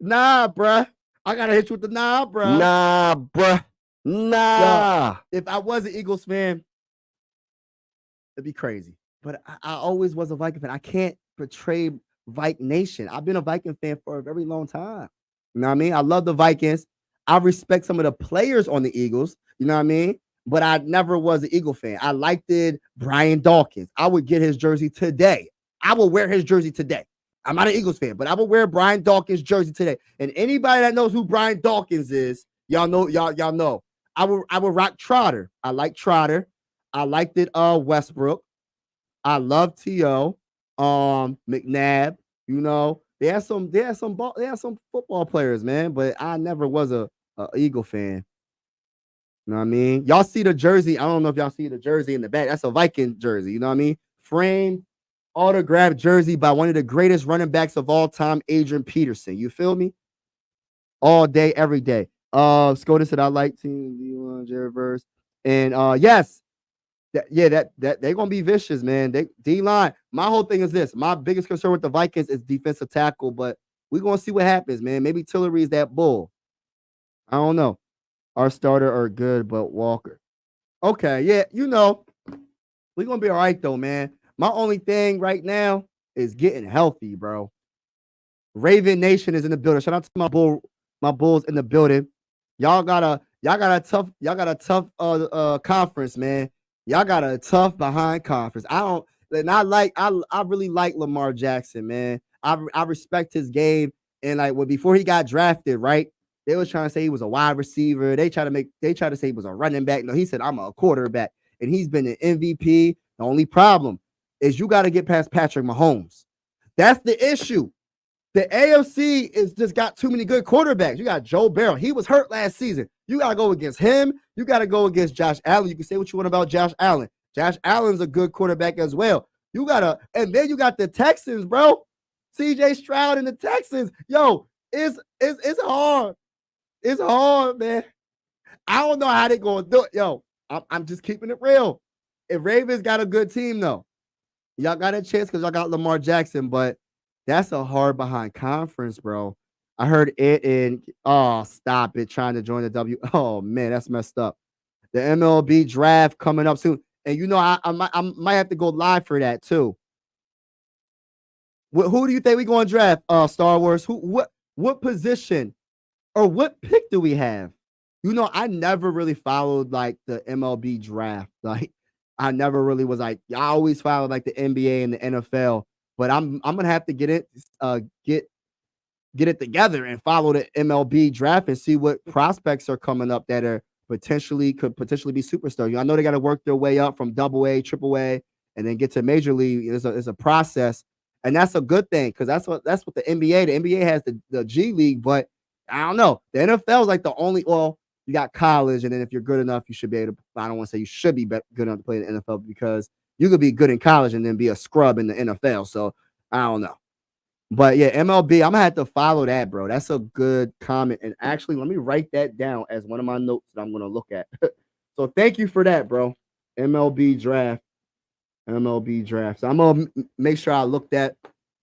S1: Nah, bruh. I gotta hit you with the nah, bruh.
S3: Nah, bruh. Nah.
S1: Yo, if I was an Eagles fan, it'd be crazy. But I always was a Viking fan. I can't betray Viking Nation. I've been a Viking fan for a very long time. You know what I mean? I love the Vikings. I respect some of the players on the Eagles. You know what I mean? But I never was an Eagle fan. I liked it. Brian Dawkins. I would get his jersey today. I will wear his jersey today. I'm not an Eagles fan, but I will wear Brian Dawkins' jersey today. And anybody that knows who Brian Dawkins is, y'all know. I will rock Trotter. I like Trotter. I liked it. Westbrook. I love T.O. McNabb. You know, they had some football players, man. But I never was a Eagle fan. You know what I mean? Y'all see the jersey? I don't know if y'all see the jersey in the back. That's a Viking jersey. You know what I mean? Framed, autographed jersey by one of the greatest running backs of all time, Adrian Peterson. You feel me? All day, every day. Scotus said I like team D1, Jared Verse. And yes, that they're gonna be vicious, man. They D-line. My whole thing is this. My biggest concern with the Vikings is defensive tackle, but we're gonna see what happens, man. Maybe Tillery is that bull. I don't know. Our starter are good, but Walker. Okay, yeah, you know, we're gonna be all right though, man. My only thing right now is getting healthy, bro. Raven Nation is in the building. Shout out to my bulls in the building. Y'all got a tough conference, man. Y'all got a tough behind conference. I really like Lamar Jackson, man. I respect his game. And like before he got drafted, right? They was trying to say he was a wide receiver. They try to say he was a running back. No, he said I'm a quarterback, and he's been an MVP. The only problem is you got to get past Patrick Mahomes. That's the issue. The AFC is just got too many good quarterbacks. You got Joe Burrow. He was hurt last season. You got to go against him. You got to go against Josh Allen. You can say what you want about Josh Allen. Josh Allen's a good quarterback as well. You got to, and then you got the Texans, bro. CJ Stroud and the Texans. Yo, it's hard. It's hard, man. I don't know how they're going to do it. Yo, I'm just keeping it real. If Ravens got a good team, though, y'all got a chance because y'all got Lamar Jackson, but that's a hard behind conference, bro. I heard it in, oh, stop it, trying to join the W. Oh, man, that's messed up. The MLB draft coming up soon. And, you know, I might have to go live for that, too. Who do you think we going to draft, Star Wars? What position or what pick do we have? You know, I never really followed, like, the MLB draft. Like, I never really was like, I always followed, like, the NBA and the NFL. But I'm gonna have to get it together and follow the MLB draft and see what prospects are coming up that are could potentially be superstars. I know they got to work their way up from AA, AAA, and then get to Major League. It's a process, and that's a good thing because that's what the NBA. The NBA has the G League, but I don't know. The NFL is like the only. Well, you got college, and then if you're good enough, you should be able to. I don't want to say you should be good enough to play in the NFL because you could be good in college and then be a scrub in the NFL. So I don't know. But yeah, MLB, I'm gonna have to follow that, bro. That's a good comment. And actually, let me write that down as one of my notes that I'm gonna look at. So thank you for that, bro. MLB draft. So I'm gonna make sure I look that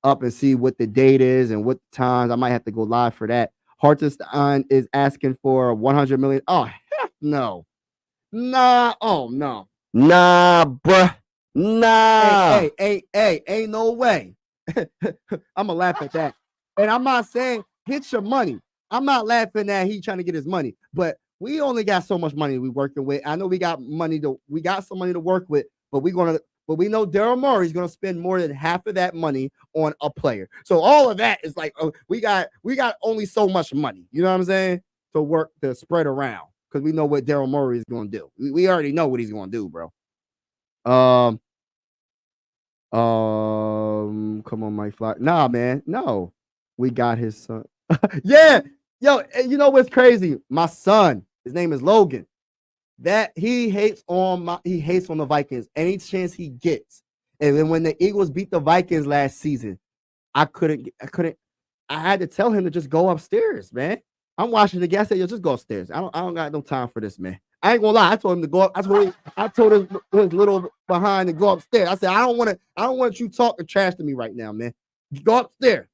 S1: up and see what the date is and what times. I might have to go live for that. Hartenstein is asking for 100 million. Oh, heck no. Nah. Oh no.
S3: Nah, bruh. Nah.
S1: Hey, ain't no way. I'm gonna laugh at that. And I'm not saying get your money. I'm not laughing at he trying to get his money, but we only got so much money we working with. I know we got some money to work with, but we know Daryl Morey's gonna spend more than half of that money on a player. So all of that is like, we got only so much money. You know what I'm saying? To spread around because we know what Daryl Morey is gonna do. We already know what he's gonna do, bro. Come on, Mike Fly. Nah, man, no. We got his son. Yeah, yo, you know what's crazy? My son, his name is Logan. That he hates on the Vikings any chance he gets. And then when the Eagles beat the Vikings last season, I had to tell him to just go upstairs, man. I'm watching the game. I said, yo, just go upstairs. I don't got no time for this, man. I ain't gonna lie. I told him to go up. I told his little behind to go upstairs. I said, I don't want you talking trash to me right now, man. Go upstairs.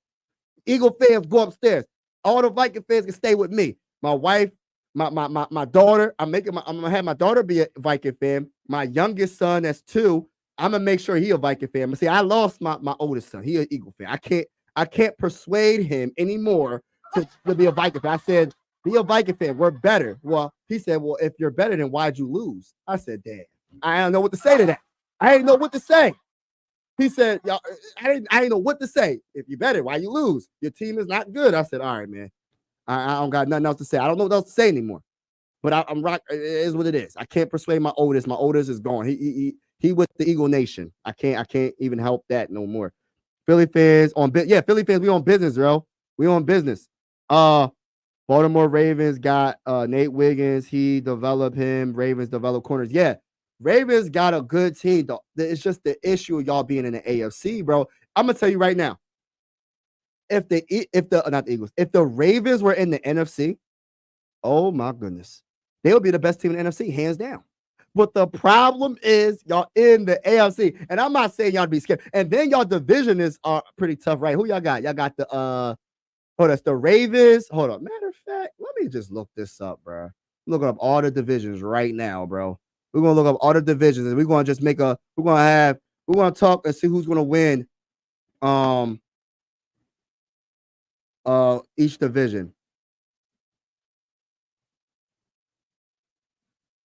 S1: Eagle fans, go upstairs. All the Viking fans can stay with me. My wife, my daughter. I'm gonna have my daughter be a Viking fan. My youngest son, that's 2. I'm gonna make sure he a Viking fan. But see, I lost my oldest son. He an Eagle fan. I can't persuade him anymore to be a Viking fan. I said, be a Viking fan. We're better. Well, he said, well, if you're better, then why'd you lose? I said, damn, I don't know what to say to that. I didn't know what to say. He said, y'all, I didn't know what to say. If you're better, why you lose? Your team is not good. I said, all right, man. I don't got nothing else to say. I don't know what else to say anymore. But I'm rock. It is what it is. I can't persuade my oldest. My oldest is gone. He with the Eagle Nation. I can't even help that no more. Philly fans Philly fans, we on business, bro. We on business. Baltimore Ravens got Nate Wiggins. He developed him. Ravens developed corners. Yeah, Ravens got a good team. Though. It's just the issue of y'all being in the AFC, bro. I'm gonna tell you right now. If the Ravens were in the NFC, oh my goodness, they would be the best team in the NFC, hands down. But the problem is y'all in the AFC, and I'm not saying y'all be scared. And then y'all division is pretty tough, right? Who y'all got? Y'all got the that's the Ravens. Hold on. Matter of fact, let me just look this up, bro. I'm looking up all the divisions right now, bro. We're gonna look up all the divisions, and we're gonna just we're gonna talk and see who's gonna win each division.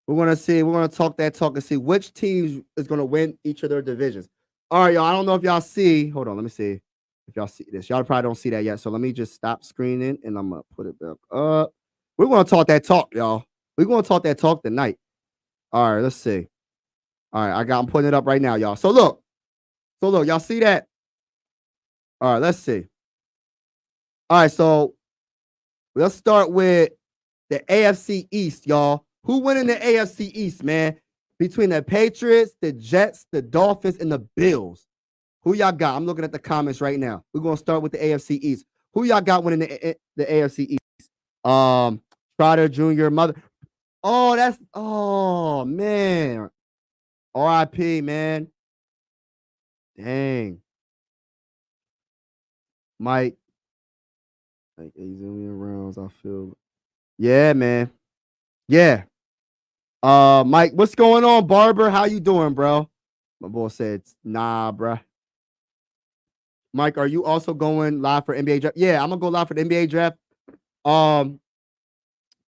S1: We're gonna talk and see which teams is gonna win each of their divisions. All right, y'all. I don't know if y'all see. Hold on, let me see if y'all see this. Y'all probably don't see that yet. So let me just stop screening and I'm gonna put it back up. We're gonna talk that talk, y'all. We're gonna talk that talk tonight. All right, let's see. All right, I'm putting it up right now, y'all. So look, y'all see that? All right, let's see. All right, so let's start with the AFC East, y'all. Who win in the AFC East, man? Between the Patriots, the Jets, the Dolphins, and the Bills. Who y'all got? I'm looking at the comments right now. We're gonna start with the AFC East. Who y'all got winning the AFC East? Trotter Jr. Mother. Oh man. RIP, man. Dang. Mike. Like 8 zillion rounds, I feel. Yeah, man. Yeah. Mike, what's going on, Barber? How you doing, bro? My boy said, nah, bro. Mike, are you also going live for NBA draft? Yeah, I'm gonna go live for the NBA draft. Um,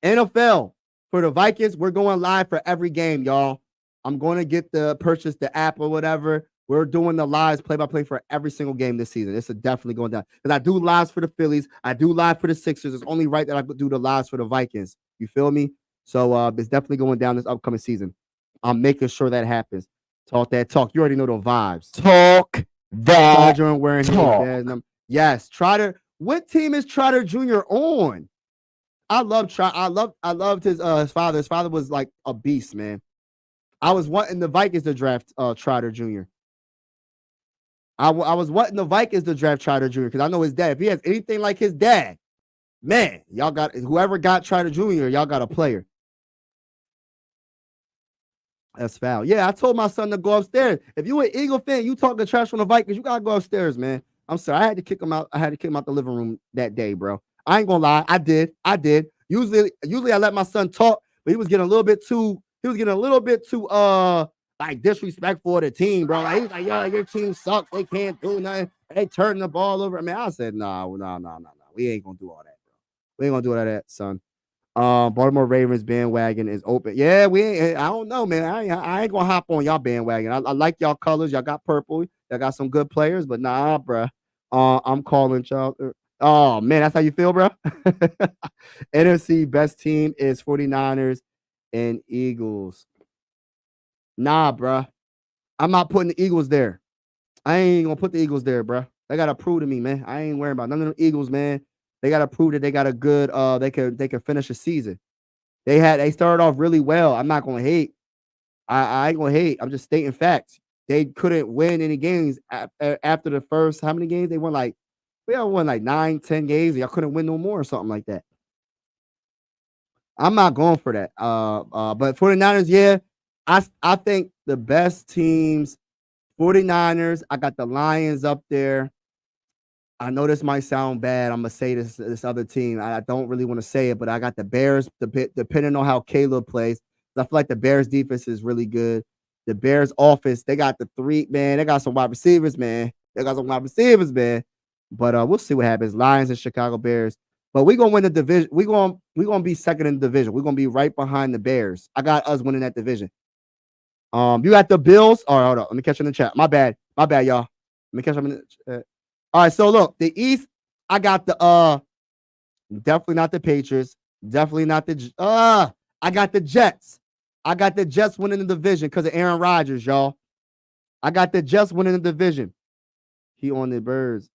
S1: NFL for the Vikings, we're going live for every game, y'all. I'm going to get purchase the app or whatever. We're doing the lives play-by-play for every single game this season. This is definitely going down because I do lives for the Phillies. I do live for the Sixers. It's only right that I do the lives for the Vikings. You feel me? So it's definitely going down this upcoming season. I'm making sure that happens. Talk that talk. You already know the vibes.
S3: Talk that
S1: Trotter wearing
S3: talk.
S1: Yes, Trotter. What team is Trotter Jr. on? I loved his father. His father was like a beast, man. I was wanting the Vikings to draft Trotter Jr. I was wanting the Vikings to draft Trotter Jr. because I know his dad. If he has anything like his dad, man, y'all got whoever got Trotter Jr., y'all got a player. That's foul. Yeah, I told my son to go upstairs. If you an Eagle fan, you talking trash on the Vikings, you gotta go upstairs, man. I'm sorry. I had to kick him out. I had to kick him out the living room that day, bro. I ain't gonna lie. I did. Usually I let my son talk, but he was getting a little bit too like disrespectful of the team, bro. Like, he's like, yo, your team sucks. They can't do nothing. They turn the ball over. I mean, I said, no. We ain't gonna do all that, bro. We ain't gonna do all that, son. Baltimore Ravens bandwagon is open. Yeah, we ain't. I don't know, man. I ain't gonna hop on y'all bandwagon. I like y'all colors. Y'all got purple. Y'all got some good players, but nah, bro. I'm calling y'all. Oh man, that's how you feel, bro. NFC best team is 49ers and Eagles. Nah, bro. I'm not putting the Eagles there. I ain't gonna put the Eagles there, bro. They gotta prove to me, man. I ain't worrying about none of them Eagles, man. They gotta prove that they got a good. They can finish a season. They started off really well. I'm not gonna hate. I ain't gonna hate. I'm just stating facts. They couldn't win any games after the first. How many games they won? Like we all won like 9, 10 games. Y'all couldn't win no more or something like that. I'm not going for that. But 49ers, yeah. I think the best teams, 49ers. I got the Lions up there. I know this might sound bad. I'm gonna say this other team. I don't really want to say it, but I got the Bears. Depending on how Caleb plays, I feel like the Bears defense is really good. The Bears offense, they got the three man. They got some wide receivers, man. But we'll see what happens. Lions and Chicago Bears. But we're gonna win the division. We're gonna be second in the division. We're gonna be right behind the Bears. I got us winning that division. You got the Bills. All right, hold on. Let me catch you in the chat. My bad, y'all. Let me catch them in the chat. All right, so look, the East, I got the definitely not the Patriots, definitely not the I got the Jets. I got the Jets winning the division because of Aaron Rodgers, y'all. I got the Jets winning the division. He on the Birds.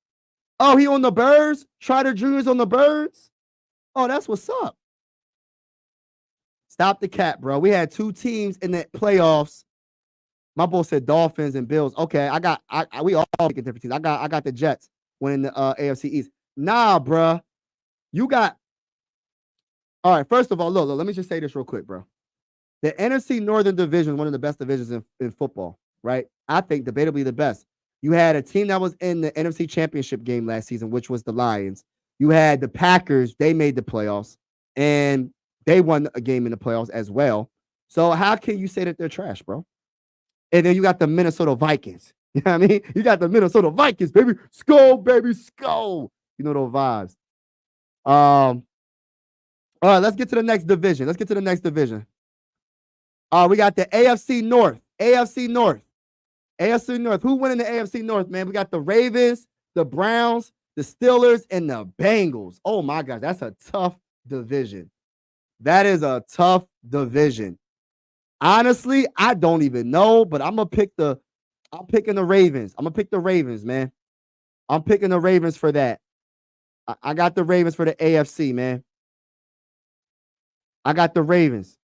S1: Oh, he on the Birds? Trotter Jr.'s on the Birds? Oh, that's what's up. Stop the cap, bro. We had two teams in the playoffs. My boy said Dolphins and Bills. Okay, we all making different teams. I got the Jets winning the AFC East. Nah, bro. You got all right. First of all, look, let me just say this real quick, bro. The NFC Northern Division is one of the best divisions in football, right? I think debatably the best. You had a team that was in the NFC Championship game last season, which was the Lions. You had the Packers, they made the playoffs, and they won a game in the playoffs as well. So how can you say that they're trash, bro? And then you got the Minnesota Vikings. You know what I mean? You got the Minnesota Vikings, baby. Skull, baby, skull. You know those vibes. All right, let's get to the next division. We got the AFC North. AFC North. Who won in the AFC North, man? We got the Ravens, the Browns, the Steelers, and the Bengals. Oh my gosh, that's a tough division. That is a tough division. Honestly, I don't even know, but I'm picking the Ravens. I'm gonna pick the Ravens, man. I'm picking the Ravens for that. I got the Ravens for the AFC, man. I got the Ravens.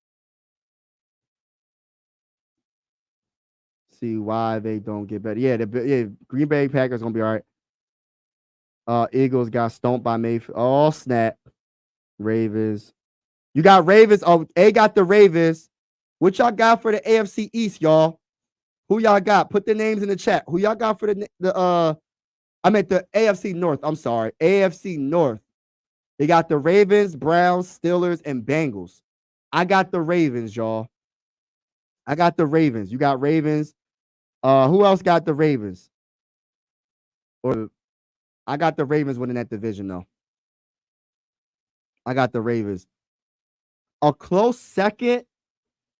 S1: See why they don't get better. Yeah, Green Bay Packers gonna be all right. Eagles got stomped by Mayfield. Oh, snap. Ravens. You got Ravens. Oh, A got the Ravens. What y'all got for the AFC East, y'all? Who y'all got? Put the names in the chat. Who y'all got for I meant the AFC North. I'm sorry. AFC North. They got the Ravens, Browns, Steelers, and Bengals. I got the Ravens, y'all. I got the Ravens. You got Ravens. Who else got the Ravens? Or I got the Ravens winning that division, though. I got the Ravens. A close second,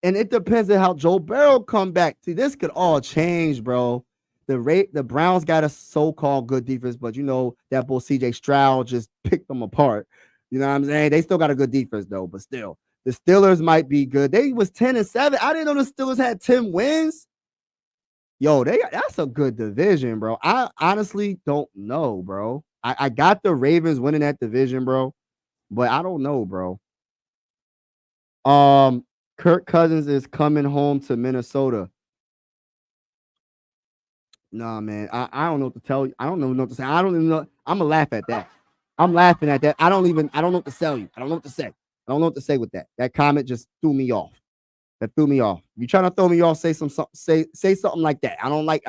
S1: and it depends on how Joe Burrow come back. See, this could all change, bro. The Browns got a so-called good defense, but you know that bull CJ Stroud just picked them apart. You know what I'm saying? They still got a good defense, though, but still. The Steelers might be good. They was 10-7. I didn't know the Steelers had 10 wins. Yo, that's a good division, bro. I honestly don't know, bro. I got the Ravens winning that division, bro, but I don't know, bro. Kirk Cousins is coming home to Minnesota. Nah, man. I don't know what to tell you. I don't know what to say. I don't even know. I'm gonna laugh at that. I'm laughing at that. I don't know what to tell you. I don't know what to say. I don't know what to say with that. That comment just threw me off. That threw me off. If you trying to throw me off, say something like that. I don't like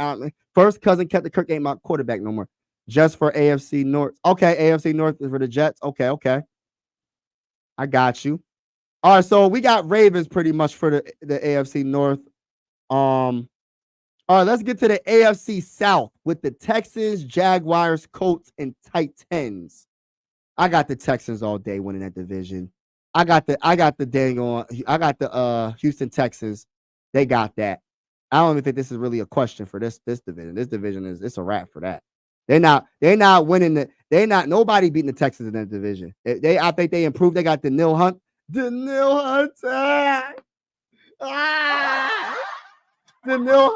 S1: first cousin kept the Kirk ain't my quarterback no more. Just for AFC North. Okay, AFC North is for the Jets. Okay. I got you. All right, so we got Ravens pretty much for the AFC North. All right, let's get to the AFC South with the Texans, Jaguars, Colts, and Titans. I got the Texans all day winning that division. I got the Houston Texans. They got that. I don't even think this is really a question for this division. This division it's a wrap for that. They're not winning nobody beating the Texans in that division. I think they improved. They got Danielle Hunter. Danielle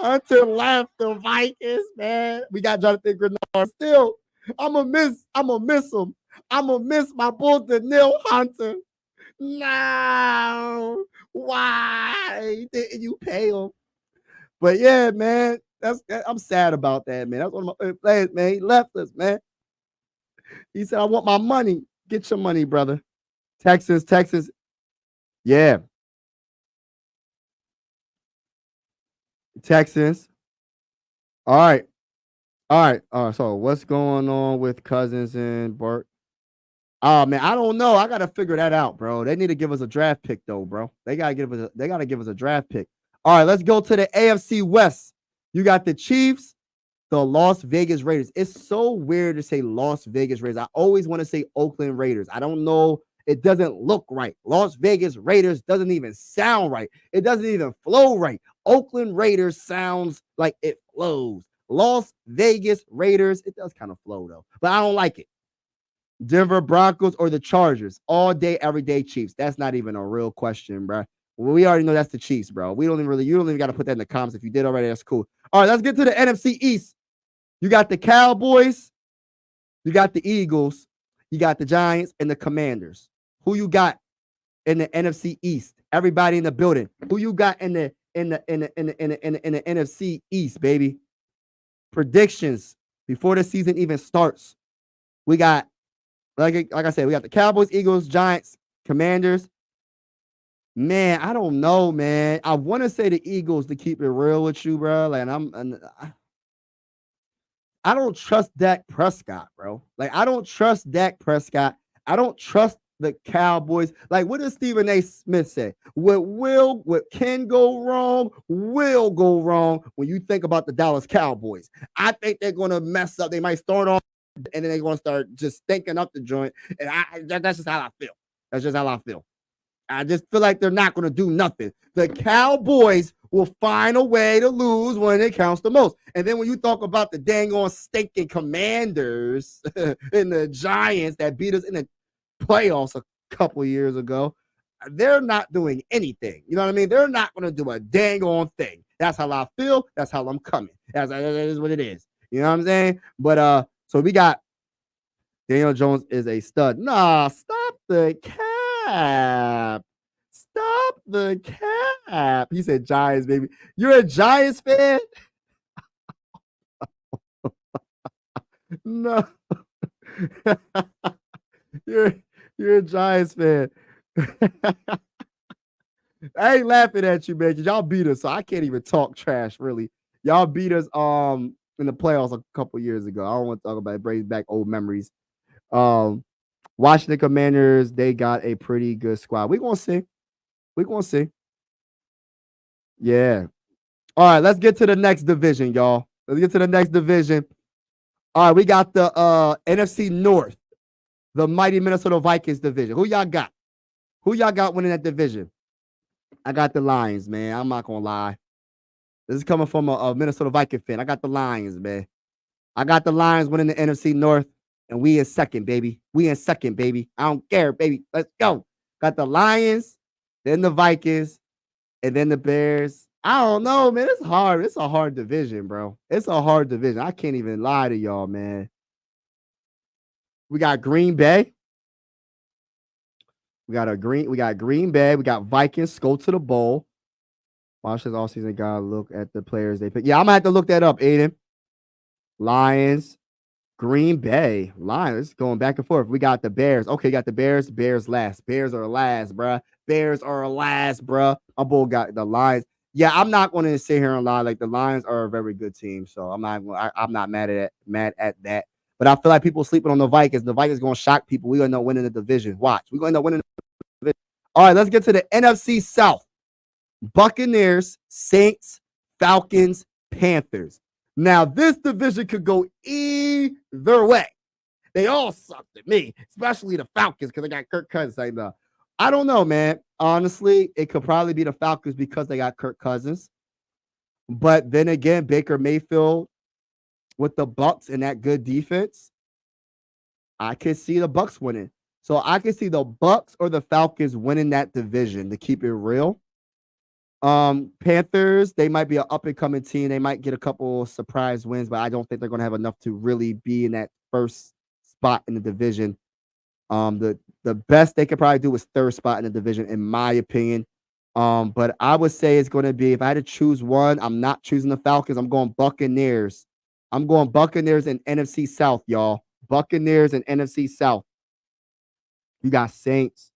S1: Hunter left the Vikings, man. We got Jonathan Grenard. Still, I'm gonna miss him. I'm gonna miss my bull Danielle Hunter. No, why didn't you pay him? But yeah, man, I'm sad about that, man. That's one of my players, man. He left us, man. He said, "I want my money. Get your money, brother." Texas. Yeah. Texans. All right. So what's going on with Cousins and Bart? Oh man, I don't know. I gotta figure that out, bro. They need to give us a draft pick, though, bro. They gotta give us a draft pick. All right, let's go to the AFC West. You got the Chiefs, the Las Vegas Raiders. It's so weird to say Las Vegas Raiders. I always want to say Oakland Raiders. I don't know. It doesn't look right. Las Vegas Raiders doesn't even sound right. It doesn't even flow right. Oakland Raiders sounds like it flows. Las Vegas Raiders, it does kind of flow, though, but I don't like it. Denver Broncos or the Chargers? All day, every day, Chiefs. That's not even a real question, bro. Well, we already know that's the Chiefs, bro. You don't even got to put that in the comments. If you did already, that's cool. All right, let's get to the NFC East. You got the Cowboys, you got the Eagles, you got the Giants, and the Commanders. Who you got in the NFC East? Everybody in the building. Who you got in the NFC East, baby? Predictions before the season even starts. We got, like I said, we got the Cowboys, Eagles, Giants, Commanders. Man, I don't know, man. I want to say the Eagles to keep it real with you, bro. Like, I don't trust Dak Prescott, bro. Like, I don't trust Dak Prescott. I don't trust the Cowboys. Like, what does Stephen A. Smith say? What can go wrong will go wrong when you think about the Dallas Cowboys. I think they're going to mess up. They might start off and then they're going to start just stinking up the joint. And that's just how I feel. That's just how I feel. I just feel like they're not going to do nothing. The Cowboys will find a way to lose when it counts the most. And then when you talk about the dang on stinking Commanders and the Giants that beat us in the playoffs a couple years ago, they're not doing anything. You know what I mean? They're not going to do a dang on thing. That's how I feel. That's how I'm coming. That is what it is. You know what I'm saying? But So we got Daniel Jones is a stud. Nah, stop the cap. Stop the cap. He said Giants, baby. You're a Giants fan? No. you're you're a Giants fan. I ain't laughing at you, man, because y'all beat us, so I can't even talk trash, really. Y'all beat us in the playoffs a couple years ago. I don't want to talk about it, brings back old memories. Washington Commanders, they got a pretty good squad. We're gonna see. We're gonna see. Yeah. All right, let's get to the next division, y'all. Let's get to the next division. All right, we got the NFC North, the mighty Minnesota Vikings division. Who y'all got? Who y'all got winning that division? I got the Lions, man. I'm not gonna lie. This is coming from a Minnesota Viking fan. I got the Lions, man. I got the Lions winning the NFC North, and we in second, baby. We in second, baby. I don't care, baby. Let's go. Got the Lions, then the Vikings, and then the Bears. I don't know, man. It's hard. It's a hard division, bro. It's a hard division. I can't even lie to y'all, man. We got Green Bay. We got Green Bay. We got Vikings. Go to the bowl. Watch this all season. Gotta look at the players they pick. Yeah, I'm gonna have to look that up, Aiden. Lions, Green Bay, Lions going back and forth. We got the Bears. Okay, got the Bears. Bears last. Bears are last, bruh. Bears are last, bruh. My boy got the Lions. Yeah, I'm not going to sit here and lie. Like the Lions are a very good team, so I'm not mad at that. But I feel like people sleeping on the Vikings. The Vikings going to shock people. We're going to end up winning the division. Watch. We're going to end up winning the division. All right, let's get to the NFC South. Buccaneers, Saints, Falcons, Panthers. Now, this division could go either way. They all suck to me, especially the Falcons because they got Kirk Cousins. I don't know, man. Honestly, it could probably be the Falcons because they got Kirk Cousins. But then again, Baker Mayfield with the Bucs and that good defense, I could see the Bucs winning. So I could see the Bucs or the Falcons winning that division to keep it real. Panthers, they might be an up-and-coming team. They might get a couple surprise wins, but I don't think they're going to have enough to really be in that first spot in the division. The best they could probably do is third spot in the division, in my opinion. But I would say it's going to be, if I had to choose one, I'm not choosing the Falcons. I'm going Buccaneers. I'm going Buccaneers and NFC South, y'all. Buccaneers and NFC South. You got Saints.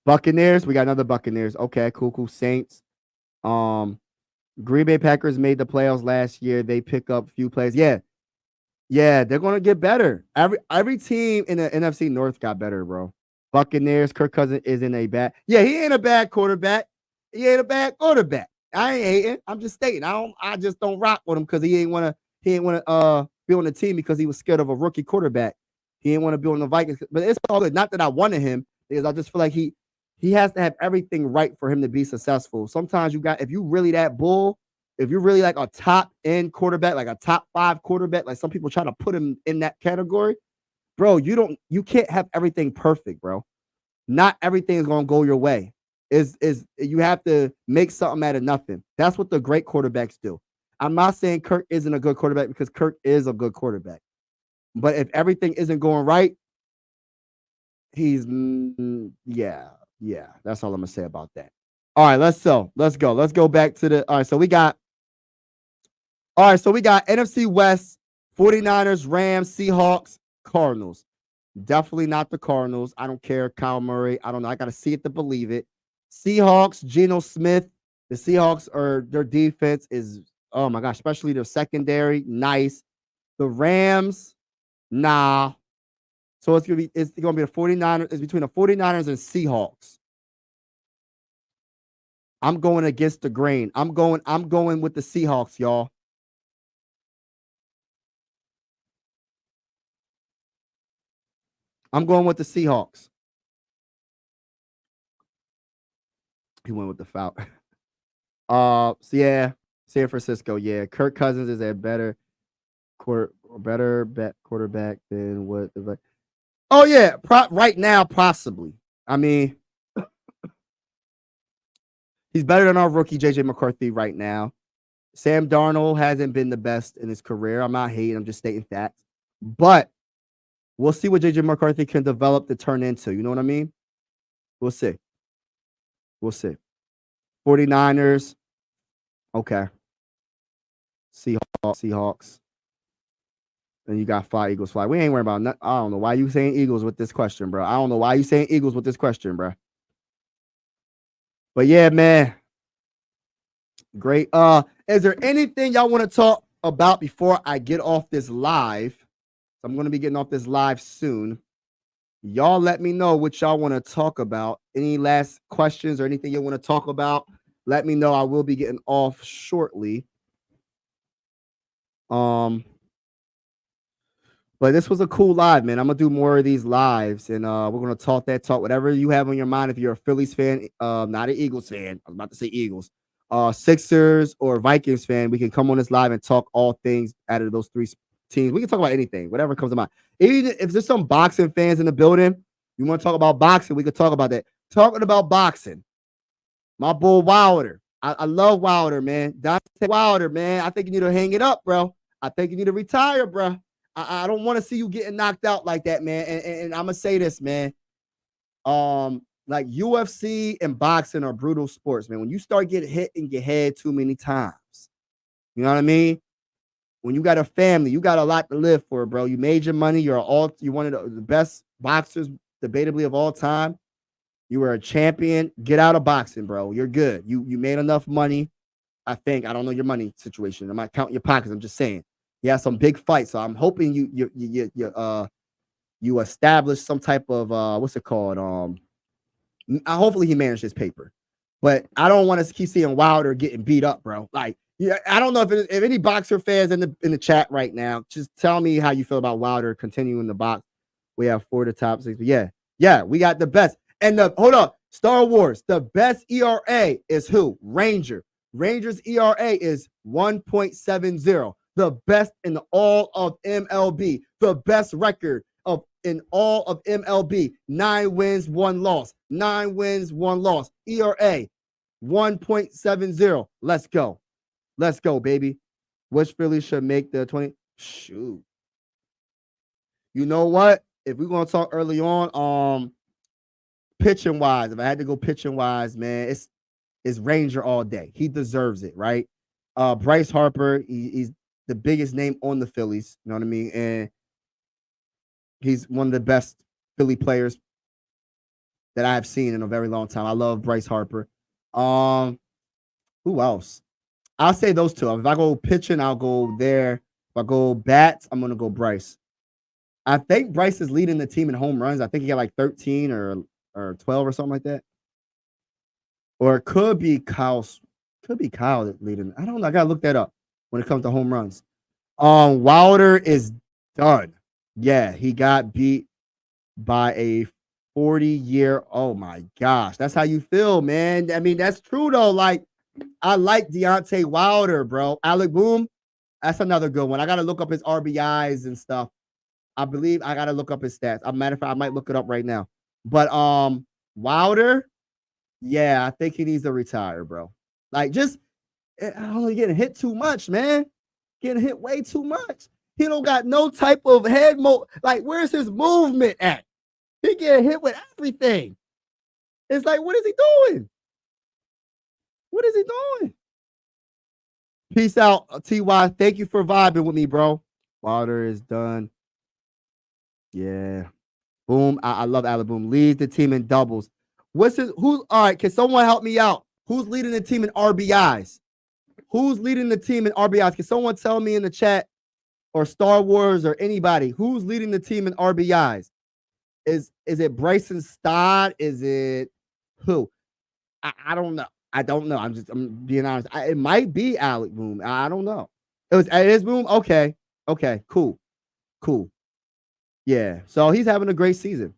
S1: Buccaneers. We got another Buccaneers. Okay, cool. Saints. Green Bay Packers made the playoffs last year. They pick up a few plays. Yeah, they're gonna get better. Every team in the NFC North got better, bro. Buccaneers. Kirk Cousins isn't a bad. Yeah, he ain't a bad quarterback. He ain't a bad quarterback. I ain't hating. I'm just stating. I just don't rock with him because he ain't wanna be on the team because he was scared of a rookie quarterback. He ain't want to be on the Vikings. But it's all good. Not that I wanted him, because I just feel like he has to have everything right for him to be successful. Sometimes if you really that bull, if you're really like a top end quarterback, like a top 5 quarterback, like some people try to put him in that category, bro, you can't have everything perfect, bro. Not everything is going to go your way. Is you have to make something out of nothing. That's what the great quarterbacks do. I'm not saying Kirk isn't a good quarterback, because Kirk is a good quarterback. But if everything isn't going right, he's yeah, that's all I'm gonna say about that. All right, let's go. Let's go back to the. All right, so we got NFC West, 49ers, Rams, Seahawks, Cardinals. Definitely not the Cardinals. I don't care. Kyle Murray. I don't know. I got to see it to believe it. Seahawks, Geno Smith. The Seahawks their defense is, oh my gosh, especially their secondary. Nice. The Rams, nah. So it's gonna be the 49ers. It's between the 49ers and Seahawks. I'm going against the grain. I'm going with the Seahawks, y'all. I'm going with the Seahawks. He went with the Falcons. So yeah, San Francisco. Yeah, Kirk Cousins is a better quarterback than what the. Oh yeah, right now possibly. I mean, he's better than our rookie JJ McCarthy right now. Sam Darnold hasn't been the best in his career. I'm not hating. I'm just stating facts. But we'll see what JJ McCarthy can develop to turn into. You know what I mean? We'll see. We'll see. 49ers. Okay. Seahawks. Then you got fly, Eagles, fly. We ain't worried about nothing. I don't know why you saying Eagles with this question, bro. I don't know why you saying Eagles with this question, bro. But yeah, man. Great. Is there anything y'all want to talk about before I get off this live? I'm going to be getting off this live soon. Y'all let me know what y'all want to talk about. Any last questions or anything you want to talk about? Let me know. I will be getting off shortly. But this was a cool live, man. I'm gonna do more of these lives, and we're gonna talk whatever you have on your mind. If you're a Phillies fan, not an Eagles fan, I was about to say Eagles, Sixers or Vikings fan, we can come on this live and talk all things out of those three teams. We can talk about anything, whatever comes to mind. Even if there's some boxing fans in the building, you want to talk about boxing, we could talk about that. Talking about boxing, my boy Wilder. I love Wilder, man. Dante Wilder, man. I think you need to hang it up, bro. I think you need to retire, bro. I don't want to see you getting knocked out like that, man. And I'm gonna say this, man. Like UFC and boxing are brutal sports, man. When you start getting hit in your head too many times, you know what I mean? When you got a family, you got a lot to live for, bro. You made your money. You're one of the best boxers, debatably of all time. You were a champion. Get out of boxing, bro. You're good. You made enough money. I think. I don't know your money situation. I'm not counting your pockets. I'm just saying. You have some big fights, so I'm hoping you establish some type of what's it called? Hopefully he managed his paper, but I don't want to keep seeing Wilder getting beat up, bro. Like, yeah, I don't know if any boxer fans in the chat right now, just tell me how you feel about Wilder continuing the box. We have 4 of the top 6. Yeah, we got the best. And hold up, Star Wars, the best ERA is who? Rangers ERA is 1.70. The best in all of MLB. The best record in all of MLB. 9 wins, 1 loss. 9 wins, 1 loss. ERA 1.70. Let's go, baby. Which Philly should make the 20? Shoot. You know what? If we're gonna talk early on, pitching wise, if I had to go pitching wise, man, it's Ranger all day. He deserves it, right? Bryce Harper, he's the biggest name on the Phillies. You know what I mean? And he's one of the best Philly players that I've seen in a very long time. I love Bryce Harper. Who else? I'll say those two. If I go pitching, I'll go there. If I go bats, I'm gonna go Bryce. I think Bryce is leading the team in home runs. I think he got like 13 or 12 or something like that. Or it could be Kyle. Could be Kyle that leading. I don't know. I gotta look that up when it comes to home runs. Wilder is done. Yeah, he got beat by a 40-year. Oh my gosh, that's how you feel, man. I mean, that's true though. Like, I like Deontay Wilder, bro. Alec Boom, that's another good one. I gotta look up his RBIs and stuff. I believe I gotta look up his stats. As a matter of fact, I might look it up right now. But Wilder, yeah, I think he needs to retire, bro. Like, just I don't know, getting hit too much, man. Getting hit way too much. He don't got no type of head like, where's his movement at? He getting hit with everything. It's like, what is he doing? What is he doing? Peace out, TY. Thank you for vibing with me, bro. Wilder is done. Yeah. Boom. I love Alec Boom. Leads the team in doubles. All right, can someone help me out? Who's leading the team in RBIs? Who's leading the team in RBIs? Can someone tell me in the chat or Star Wars or anybody who's leading the team in RBIs? Is it Bryson Stott? Is it who? I don't know. I don't know. I'm being honest. It might be Alec Boom. I don't know. It is Boom. Okay. Cool. Yeah. So he's having a great season.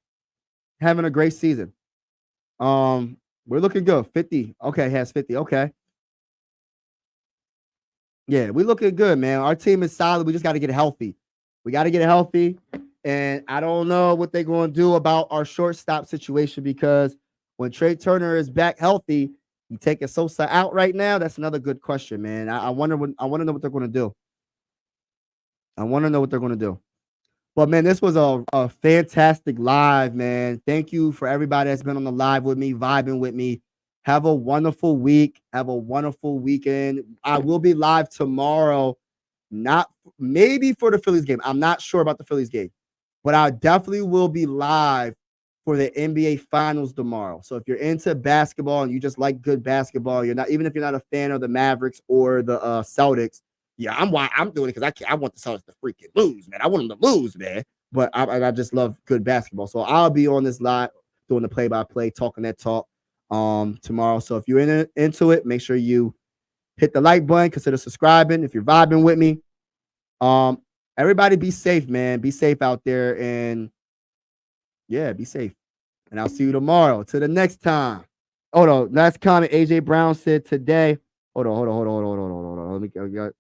S1: We're looking good. 50. Okay, has 50. Okay. Yeah, we're looking good, man. Our team is solid. We just got to get healthy. And I don't know what they're going to do about our shortstop situation, because when Trey Turner is back healthy, You taking Sosa out right now? That's another good question, man. I wonder I want to know what they're going to do. I want to know what they're going to do. But man, this was a fantastic live, man. Thank you for everybody that's been on the live with me, vibing with me. Have a wonderful week. Have a wonderful weekend. I will be live tomorrow, not maybe for the Phillies game. I'm not sure about the Phillies game, but I definitely will be live for the NBA Finals tomorrow. So if you're into basketball and you just like good basketball, you're not, even if you're not a fan of the Mavericks or the Celtics. Yeah, I'm doing it because I want the Celtics to freaking lose, man. I want them to lose, man. But I just love good basketball. So I'll be on this live doing the play-by-play, talking that talk tomorrow. So if you're into it, make sure you hit the like button, consider subscribing if you're vibing with me. Everybody be safe, man. Be safe out there, and yeah, be safe. And I'll see you tomorrow. Till the next time. Hold on. Last comment AJ Brown said today. Hold on. Let me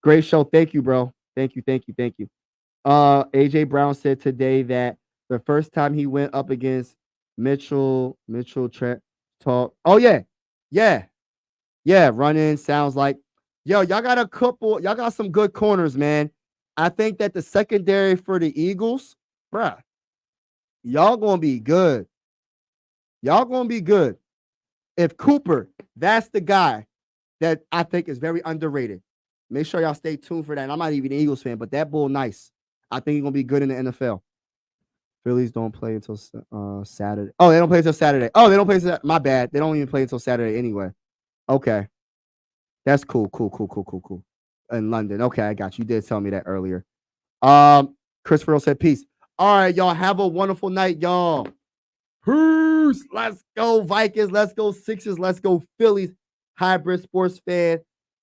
S1: great show. Thank you, bro. Thank you. AJ Brown said today that the first time he went up against Mitchell Trent talk. Oh, yeah. Run in sounds like, y'all got some good corners, man. I think that the secondary for the Eagles, bruh, y'all gonna be good. If Cooper, that's the guy that I think is very underrated. Make sure y'all stay tuned for that. And I'm not even an Eagles fan, but that bull nice. I think he's gonna be good in the NFL. Phillies don't play until Saturday. Oh, they don't play until Saturday. Oh, they don't play until, my bad. They don't even play until Saturday anyway. Okay. That's cool. In London. Okay, I got you. You did tell me that earlier. Christopher said peace. All right, y'all. Have a wonderful night, y'all. Peace. Let's go, Vikings. Let's go, Sixers. Let's go, Phillies. Hybrid sports fan.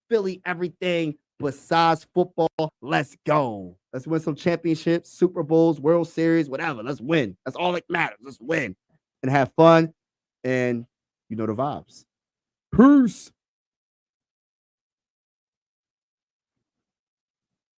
S1: Philly, everything besides football. Let's go. Let's win some championships, Super Bowls, World Series, whatever. Let's win. That's all that matters. Let's win and have fun. And you know the vibes. Peace.